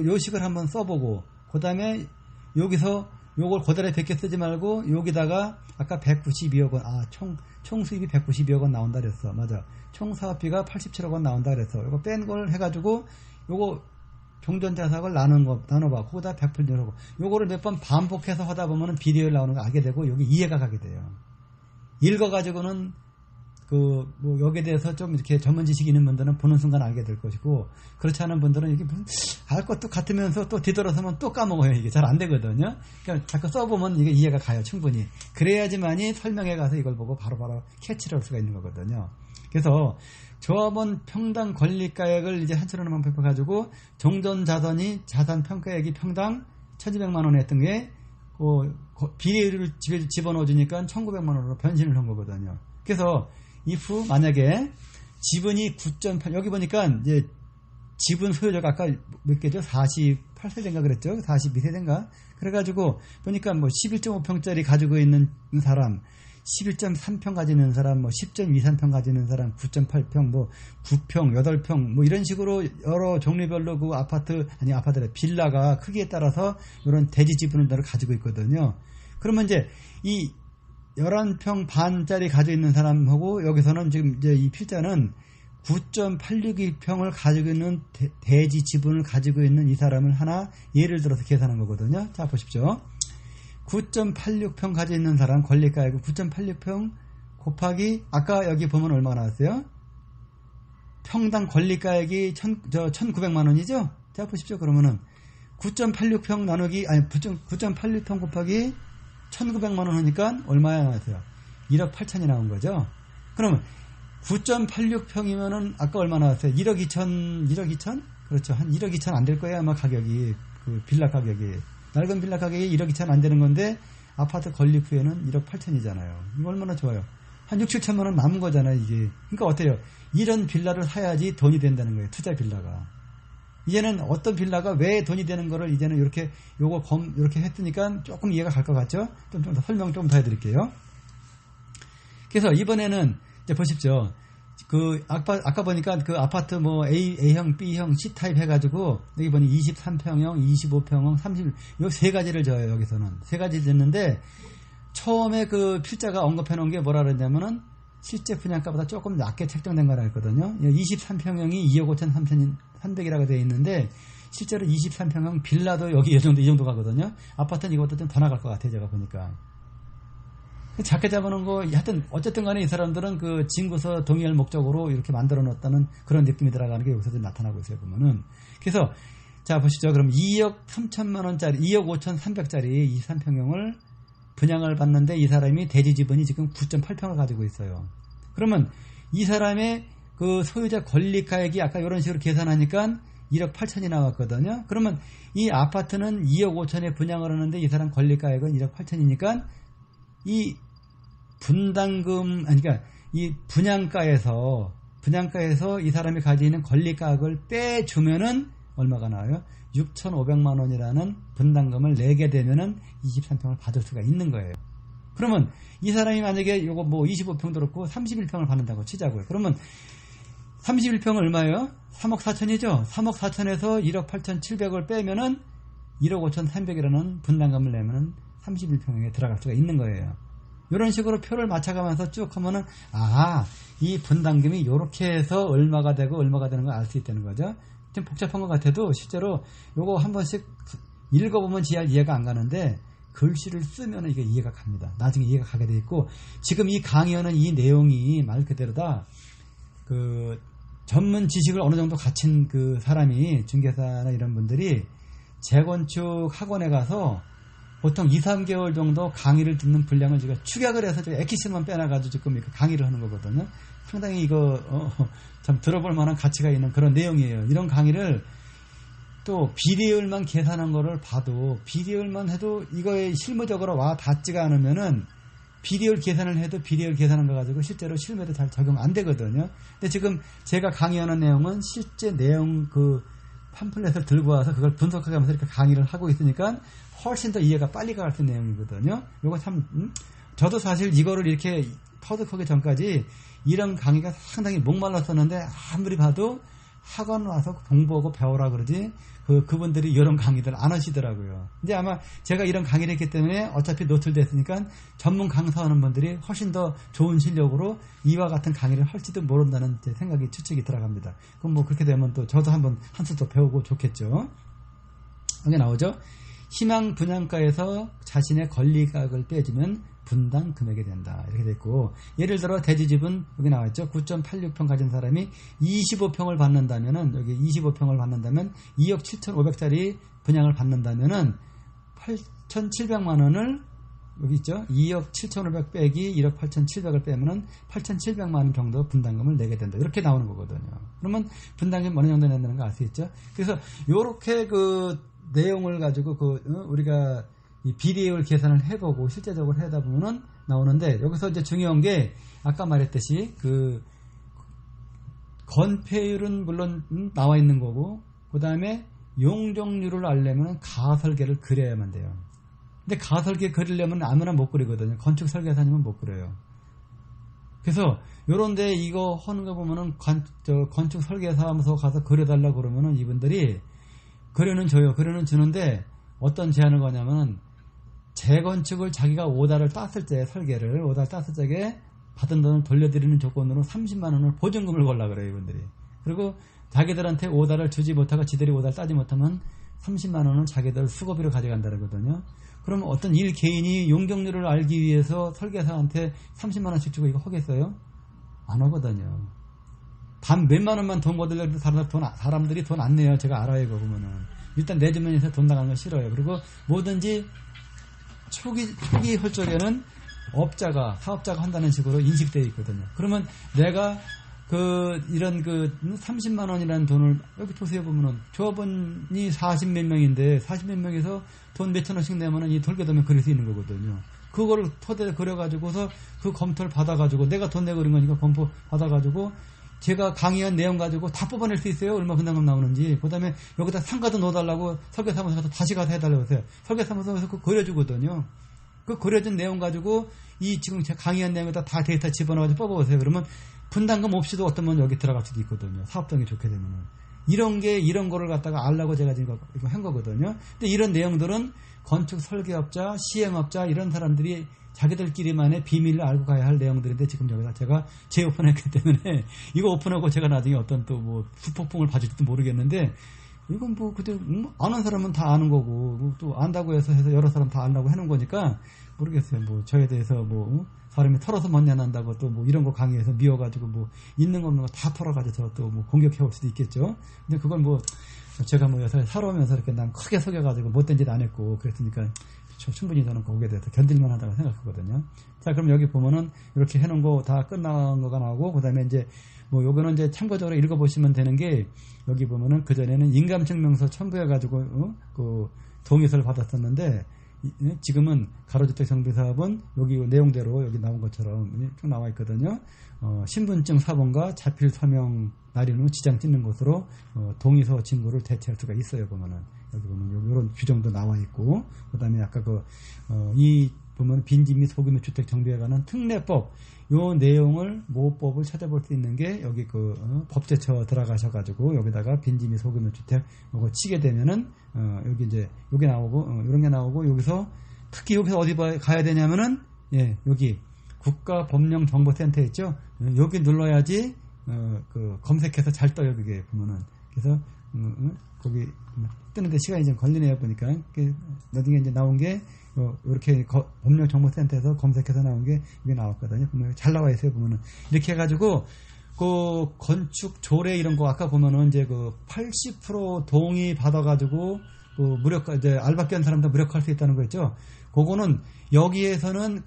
요 식을 한번 써보고, 그 다음에 여기서 요걸 그대로 베껴 쓰지 말고, 여기다가 아까 192억 원, 총 수입이 192억 원 나온다 그랬어. 맞아. 총 사업비가 87억 원 나온다 그랬어. 요거 뺀 걸 해가지고, 요거 종전자산을 나눠봐. 거기다 100% 하고. 요거를 몇 번 반복해서 하다 보면은 비례율 나오는 거 알게 되고, 여기 이해가 가게 돼요. 읽어가지고는, 여기에 대해서 좀 이렇게 전문 지식이 있는 분들은 보는 순간 알게 될 것이고, 그렇지 않은 분들은 이게 알 것도 같으면서 또 뒤돌아서면 또 까먹어요. 이게 잘 안 되거든요. 그러니까 자꾸 써보면 이게 이해가 가요. 충분히. 그래야지만이 설명해 가서 이걸 보고 바로바로 캐치를 할 수가 있는 거거든요. 그래서 조합원 평당 권리가액을 이제 한철원 방법해가지고 종전자산이 자산평가액이 평당 1200만 원 했던 게 비례율을 집어넣어주니까 1900만 원으로 변신을 한 거거든요. 그래서 if 만약에 지분이 9.8, 여기 보니까 이제 지분 소유자가 아까 몇 개죠? 48세대인가 그랬죠? 42세대인가? 그래가지고 보니까 11.5평짜리 가지고 있는 사람, 11.3평 가지는 사람, 10.23평 가지는 사람, 9.8평, 9평, 8평, 이런 식으로 여러 종류별로 그 아파트래, 빌라가 크기에 따라서 이런 대지 지분을 가지고 있거든요. 그러면 이제 이 11평 반짜리 가지고 있는 사람하고 여기서는 지금 이제 이 필자는 9.862평을 가지고 있는 대지 지분을 가지고 있는 이 사람을 하나 예를 들어서 계산한 거거든요. 자, 보십시오. 9.86평 가지고 있는 사람 권리가액은 9.86평 곱하기 아까 여기 보면 얼마 나왔어요? 평당 권리가액이 1900만 원이죠? 자, 보십시오. 그러면은 9.86평 나누기 9.86평 곱하기 1900만 원 하니까 얼마야 나왔어요? 1억 8천이 나온 거죠? 그러면 9.86평이면은 아까 얼마 나왔어요? 1억 2천? 그렇죠. 한 1억 2천 안 될 거예요. 아마 가격이. 그 빌라 가격이. 낡은 빌라 가격이 1억 2천 안 되는 건데 아파트 건립 후에는 1억 8천이잖아요. 이거 얼마나 좋아요. 한 6, 7천만 원 남은 거잖아요, 이게. 그러니까 어때요? 이런 빌라를 사야지 돈이 된다는 거예요. 투자 빌라가. 이제는 어떤 빌라가 왜 돈이 되는 거를 이제는 이렇게 했으니까 조금 이해가 갈 것 같죠? 좀 더 설명 좀 더 해드릴게요. 그래서 이번에는 이제 보십시오. 아까 보니까 그 아파트 A형, B형, C타입 해가지고, 여기 보니 23평형, 25평형, 30, 요 세 가지를 줘요, 여기서는. 세 가지 줬는데, 처음에 그 필자가 언급해 놓은 게 뭐라 그랬냐면은, 실제 분양가보다 조금 낮게 책정된 거라 했거든요. 23평형이 2억 5천 300이라고 되어 있는데, 실제로 23평형 빌라도 여기 이 정도 가거든요. 아파트는 이것보다 좀 더 나갈 것 같아요, 제가 보니까. 작게 잡아놓은 거, 하여튼, 어쨌든 간에 이 사람들은 그 진구서 동의할 목적으로 이렇게 만들어 놨다는 그런 느낌이 들어가는 게 여기서 좀 나타나고 있어요, 보면은. 그래서, 자, 보시죠. 그럼 2억 3천만 원짜리, 2억 5,300짜리 23평형을 분양을 받는데 이 사람이 대지 지분이 지금 9.8평을 가지고 있어요. 그러면 이 사람의 그 소유자 권리가액이 아까 이런 식으로 계산하니까 1억 8천이 나왔거든요. 그러면 이 아파트는 2억 5천에 분양을 하는데 이 사람 권리가액은 1억 8천이니까 이 분담금, 아니, 그러니까 이 분양가에서 이 사람이 가지고 있는 권리가액을 빼주면은 얼마가 나와요? 6,500만 원이라는 분담금을 내게 되면은 23평을 받을 수가 있는 거예요. 그러면 이 사람이 만약에 요거 뭐 25평 들었고 31평을 받는다고 치자고요. 그러면 31평은 얼마예요? 3억 4천이죠? 3억 4천에서 1억 8천 7백을 빼면은 1억 5천 3백이라는 분담금을 내면은 31평에 들어갈 수가 있는 거예요. 이런 식으로 표를 맞춰가면서 쭉 하면은, 아, 이 분담금이 요렇게 해서 얼마가 되고 얼마가 되는 걸 알 수 있다는 거죠. 좀 복잡한 것 같아도 실제로 요거 한 번씩 읽어보면 잘 이해가 안 가는데 글씨를 쓰면 이게 이해가 갑니다. 나중에 이해가 가게 돼 있고, 지금 이 강의하는 이 내용이 말 그대로다 그 전문 지식을 어느 정도 갖춘 그 사람이, 중개사나 이런 분들이 재건축 학원에 가서 보통 2, 3개월 정도 강의를 듣는 분량을 제가 축약을 해서 제가 엑기스만 빼놔가지고 지금 이렇게 강의를 하는 거거든요. 상당히 이거 참 들어볼 만한 가치가 있는 그런 내용이에요. 이런 강의를 또 비례율만 계산한 거를 봐도, 비례율만 해도 이거에 실무적으로 와 닿지가 않으면은 비례율 계산을 해도 비례율 계산한 거 가지고 실제로 실무에도 잘 적용 안 되거든요. 근데 지금 제가 강의하는 내용은 실제 내용 그 팜플렛을 들고 와서 그걸 분석하게 하면서 이렇게 강의를 하고 있으니까 훨씬 더 이해가 빨리 갈 수 있는 내용이거든요. 요거 참, 저도 사실 이거를 이렇게 터득하기 전까지 이런 강의가 상당히 목말랐었는데 아무리 봐도 학원 와서 공부하고 배우라 그러지 그분들이 이런 강의들 안 하시더라고요. 근데 아마 제가 이런 강의를 했기 때문에 어차피 노출됐으니까 전문 강사하는 분들이 훨씬 더 좋은 실력으로 이와 같은 강의를 할지도 모른다는 제 생각이 추측이 들어갑니다. 그럼 뭐 그렇게 되면 또 저도 한번 한 수 더 배우고 좋겠죠. 여기 나오죠. 희망 분양가에서 자신의 권리가액을 빼주면 분당 금액이 된다. 이렇게 됐고, 예를 들어 대지집은 여기 나와있죠. 9.86평 가진 사람이 25평을 받는다면은, 여기 25평을 받는다면 2억 7,500짜리 분양을 받는다면은 8,700만 원을 여기 있죠. 2억 7,500 빼기 1억 8,700을 빼면은 8,700만 원 정도 분담금을 내게 된다. 이렇게 나오는 거거든요. 그러면 분담금 어느 정도 낸다는 거 알 수 있죠. 그래서 요렇게 그 내용을 가지고 우리가 이 비례율 계산을 해보고 실제적으로 하다 보면은 나오는데, 여기서 이제 중요한 게 아까 말했듯이 그 건폐율은 물론 나와 있는 거고, 그 다음에 용적률을 알려면 가설계를 그려야만 돼요. 근데 가설계 그리려면 아무나 못 그리거든요. 건축 설계사님은 못 그려요. 그래서 요런데 이거 하는 거 보면은 건축 설계사무소 가서 그려달라고 그러면은 이분들이 그려는 주는데 어떤 제안을 거냐면은 재건축을 자기가 오다를 땄을 때, 설계를 오다를 땄을 적에 받은 돈을 돌려드리는 조건으로 30만 원을 보증금을 걸라 그래요, 이분들이. 그리고 자기들한테 오다를 주지 못하고 지들이 오다를 따지 못하면 30만 원을 자기들 수고비로 가져간다 그러거든요. 그럼 어떤 일 개인이 용적률을 알기 위해서 설계사한테 30만 원씩 주고 이거 하겠어요? 안 하거든요. 단 몇만 원만 돈 거들려도 사람들이 돈 안 내요. 제가 알아요, 그거 보면은. 일단 내 주머니에서 돈 나가는 거 싫어요. 그리고 뭐든지 초기 할 적에는 사업자가 한다는 식으로 인식되어 있거든요. 그러면 내가 이런 30만 원이라는 돈을, 여기 보세요, 보면은, 조합원이 40몇 명인데, 40몇 명에서 돈 몇천 원씩 내면은 이 돌개도면 그릴 수 있는 거거든요. 그거를 토대로 그려가지고서 그 검토를 받아가지고, 내가 돈 내고 그린 거니까 검토 받아가지고, 제가 강의한 내용 가지고 다 뽑아낼 수 있어요. 얼마 분담금 나오는지. 그 다음에 여기다 상가도 넣어달라고 설계사무소 가서 다시 가서 해달라고 하세요. 설계사무소에서 그거 그려주거든요. 그 그려준 내용 가지고 지금 제가 강의한 내용에다 다 데이터 집어넣어가지고 뽑아보세요. 그러면 분담금 없이도 어떤 분 여기 들어갈 수도 있거든요. 사업장이 좋게 되면은. 이런 거를 갖다가 알라고 제가 지금 이거 한 거거든요. 근데 이런 내용들은 건축 설계업자, 시행업자, 이런 사람들이 자기들끼리만의 비밀을 알고 가야 할 내용들인데, 지금 여기다 제가 재오픈했기 때문에 이거 오픈하고 제가 나중에 어떤 또 뭐 후폭풍을 받을지도 모르겠는데, 이건 뭐 그때 아는 사람은 다 아는 거고, 또 안다고 해서 여러 사람 다 안다고 해놓은 거니까 모르겠어요. 뭐 저에 대해서 뭐 사람이 털어서 먼냐난다고 또 뭐 이런 거 강의해서 미워가지고 뭐 있는 거 없는 거 다 털어가지고 또 뭐 공격해 올 수도 있겠죠. 근데 그걸 뭐 제가 뭐 여기서 살아오면서 이렇게 난 크게 속여가지고 못된 짓 안 했고 그랬으니까 충분히 저는 거기에 대해서 견딜만 하다고 생각하거든요. 자, 그럼 여기 보면은 이렇게 해놓은 거 다 끝난 거가 나오고, 그 다음에 이제 뭐 요거는 이제 참고적으로 읽어보시면 되는 게, 여기 보면은 그전에는 인감증명서 첨부해가지고 그 동의서를 받았었는데, 지금은 가로주택 정비사업은 여기 내용대로 여기 나온 것처럼 쭉 나와 있거든요. 신분증 사본과 자필 서명 날인 후 지장 찍는 것으로 동의서 징구를 대체할 수가 있어요. 보면은 여기 보면 이런 규정도 나와 있고, 그다음에 아까 이 보면 빈집 및 소규모 주택 정비에 관한 특례법, 요 내용을 모법을 찾아볼 수 있는 게 여기 법제처 들어가셔가지고 여기다가 빈집 및 소규모 주택 요거 치게 되면은 여기 이제 요게 나오고 이런 게 나오고, 여기서 특히 여기서 어디 가야 되냐면은 여기 국가법령정보센터 있죠. 여기 눌러야지 검색해서 잘 떠요. 그게 보면은. 그래서 거기 뜨는데 시간이 좀 걸리네요. 보니까 나중에 이제 나온 게 이렇게 법령정보센터에서 검색해서 나온 게 이게 나왔거든요. 보면 잘 나와 있어요. 보면은 이렇게 해가지고 그 건축 조례 이런 거 아까 보면은 이제 80% 동의 받아가지고 무력 이제 알바끼 한 사람도 무력할 수 있다는 거 있죠. 그거는 여기에서는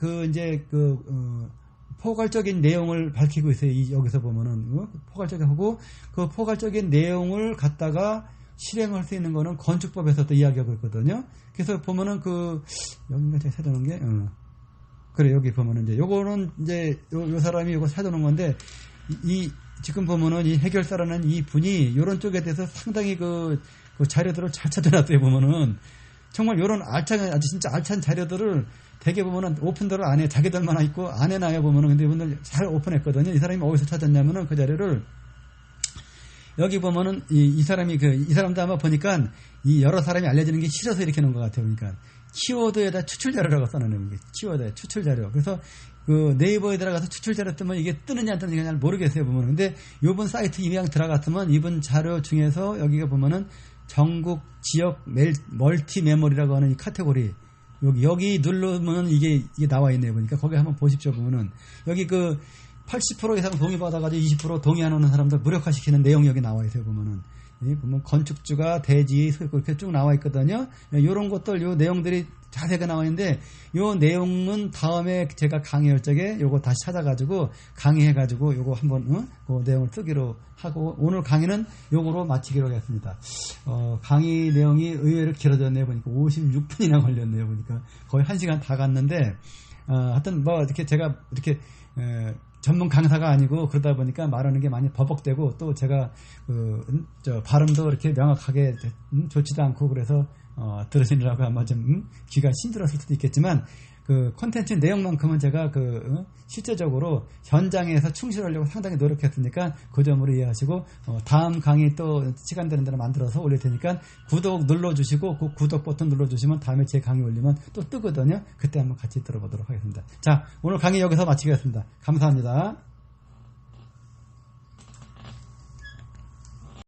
포괄적인 내용을 밝히고 있어요. 여기서 보면은 포괄적인 하고, 그 포괄적인 내용을 갖다가 실행할 수 있는 거는 건축법에서 또 이야기하고 있거든요. 그래서 보면은 여기가 제가 찾아놓은 게 그래, 여기 보면은 이제 요거는 이제 요 사람이 요거 찾아놓은 건데, 지금 보면은 이 해결사라는 이 분이 요런 쪽에 대해서 상당히 그 자료들을 잘 찾아놨어요. 보면은 정말 요런 아주 진짜 알찬 자료들을 되게 보면은 오픈도를 안 해. 자기들만 있고 안 해놔요. 보면은. 근데 이분들 잘 오픈했거든요. 이 사람이 어디서 찾았냐면은 그 자료를 여기 보면은 이 사람도 아마 보니까 이 여러 사람이 알려지는 게 싫어서 이렇게 놓은 것 같아요. 그러니까 키워드에다 추출 자료라고 써놓는 게 키워드에 추출 자료. 그래서 네이버에 들어가서 추출 자료 뜨면 이게 뜨느냐 안 뜨느냐 잘 모르겠어요. 보면은. 근데 요번 사이트 이왕 들어갔으면 이번 자료 중에서 여기가 보면은 전국 지역 멀티 메모리라고 하는 이 카테고리, 여기 누르면 이게 나와 있네요. 보니까 거기 한번 보십시오. 보면은 여기 80% 이상 동의받아가지고 20% 동의 안 하는 사람들 무력화시키는 내용이 여기 나와 있어요. 보면 건축주가 대지 이렇게 쭉 나와 있거든요. 이런 것들, 요 내용들이 자세하게 나와 있는데, 요 내용은 다음에 제가 강의할 적에 요거 다시 찾아가지고 강의해가지고 요거 한번 그 내용을 쓰기로 하고, 오늘 강의는 요거로 마치기로 하겠습니다. 강의 내용이 의외로 길어졌네요. 보니까 56분이나 걸렸네요. 보니까 거의 1시간 다 갔는데, 하여튼 이렇게 제가 이렇게 전문 강사가 아니고 그러다 보니까 말하는 게 많이 버벅대고, 또 제가 발음도 이렇게 명확하게 좋지도 않고, 그래서 들으시느라고 아마 좀 귀가 힘들었을 수도 있겠지만, 콘텐츠 내용만큼은 제가 실제적으로 현장에서 충실하려고 상당히 노력했으니까 그 점으로 이해하시고, 다음 강의 또 시간 되는 대로 만들어서 올릴 테니까 구독 눌러주시고, 그 구독 버튼 눌러주시면 다음에 제 강의 올리면 또 뜨거든요. 그때 한번 같이 들어보도록 하겠습니다. 자, 오늘 강의 여기서 마치겠습니다. 감사합니다.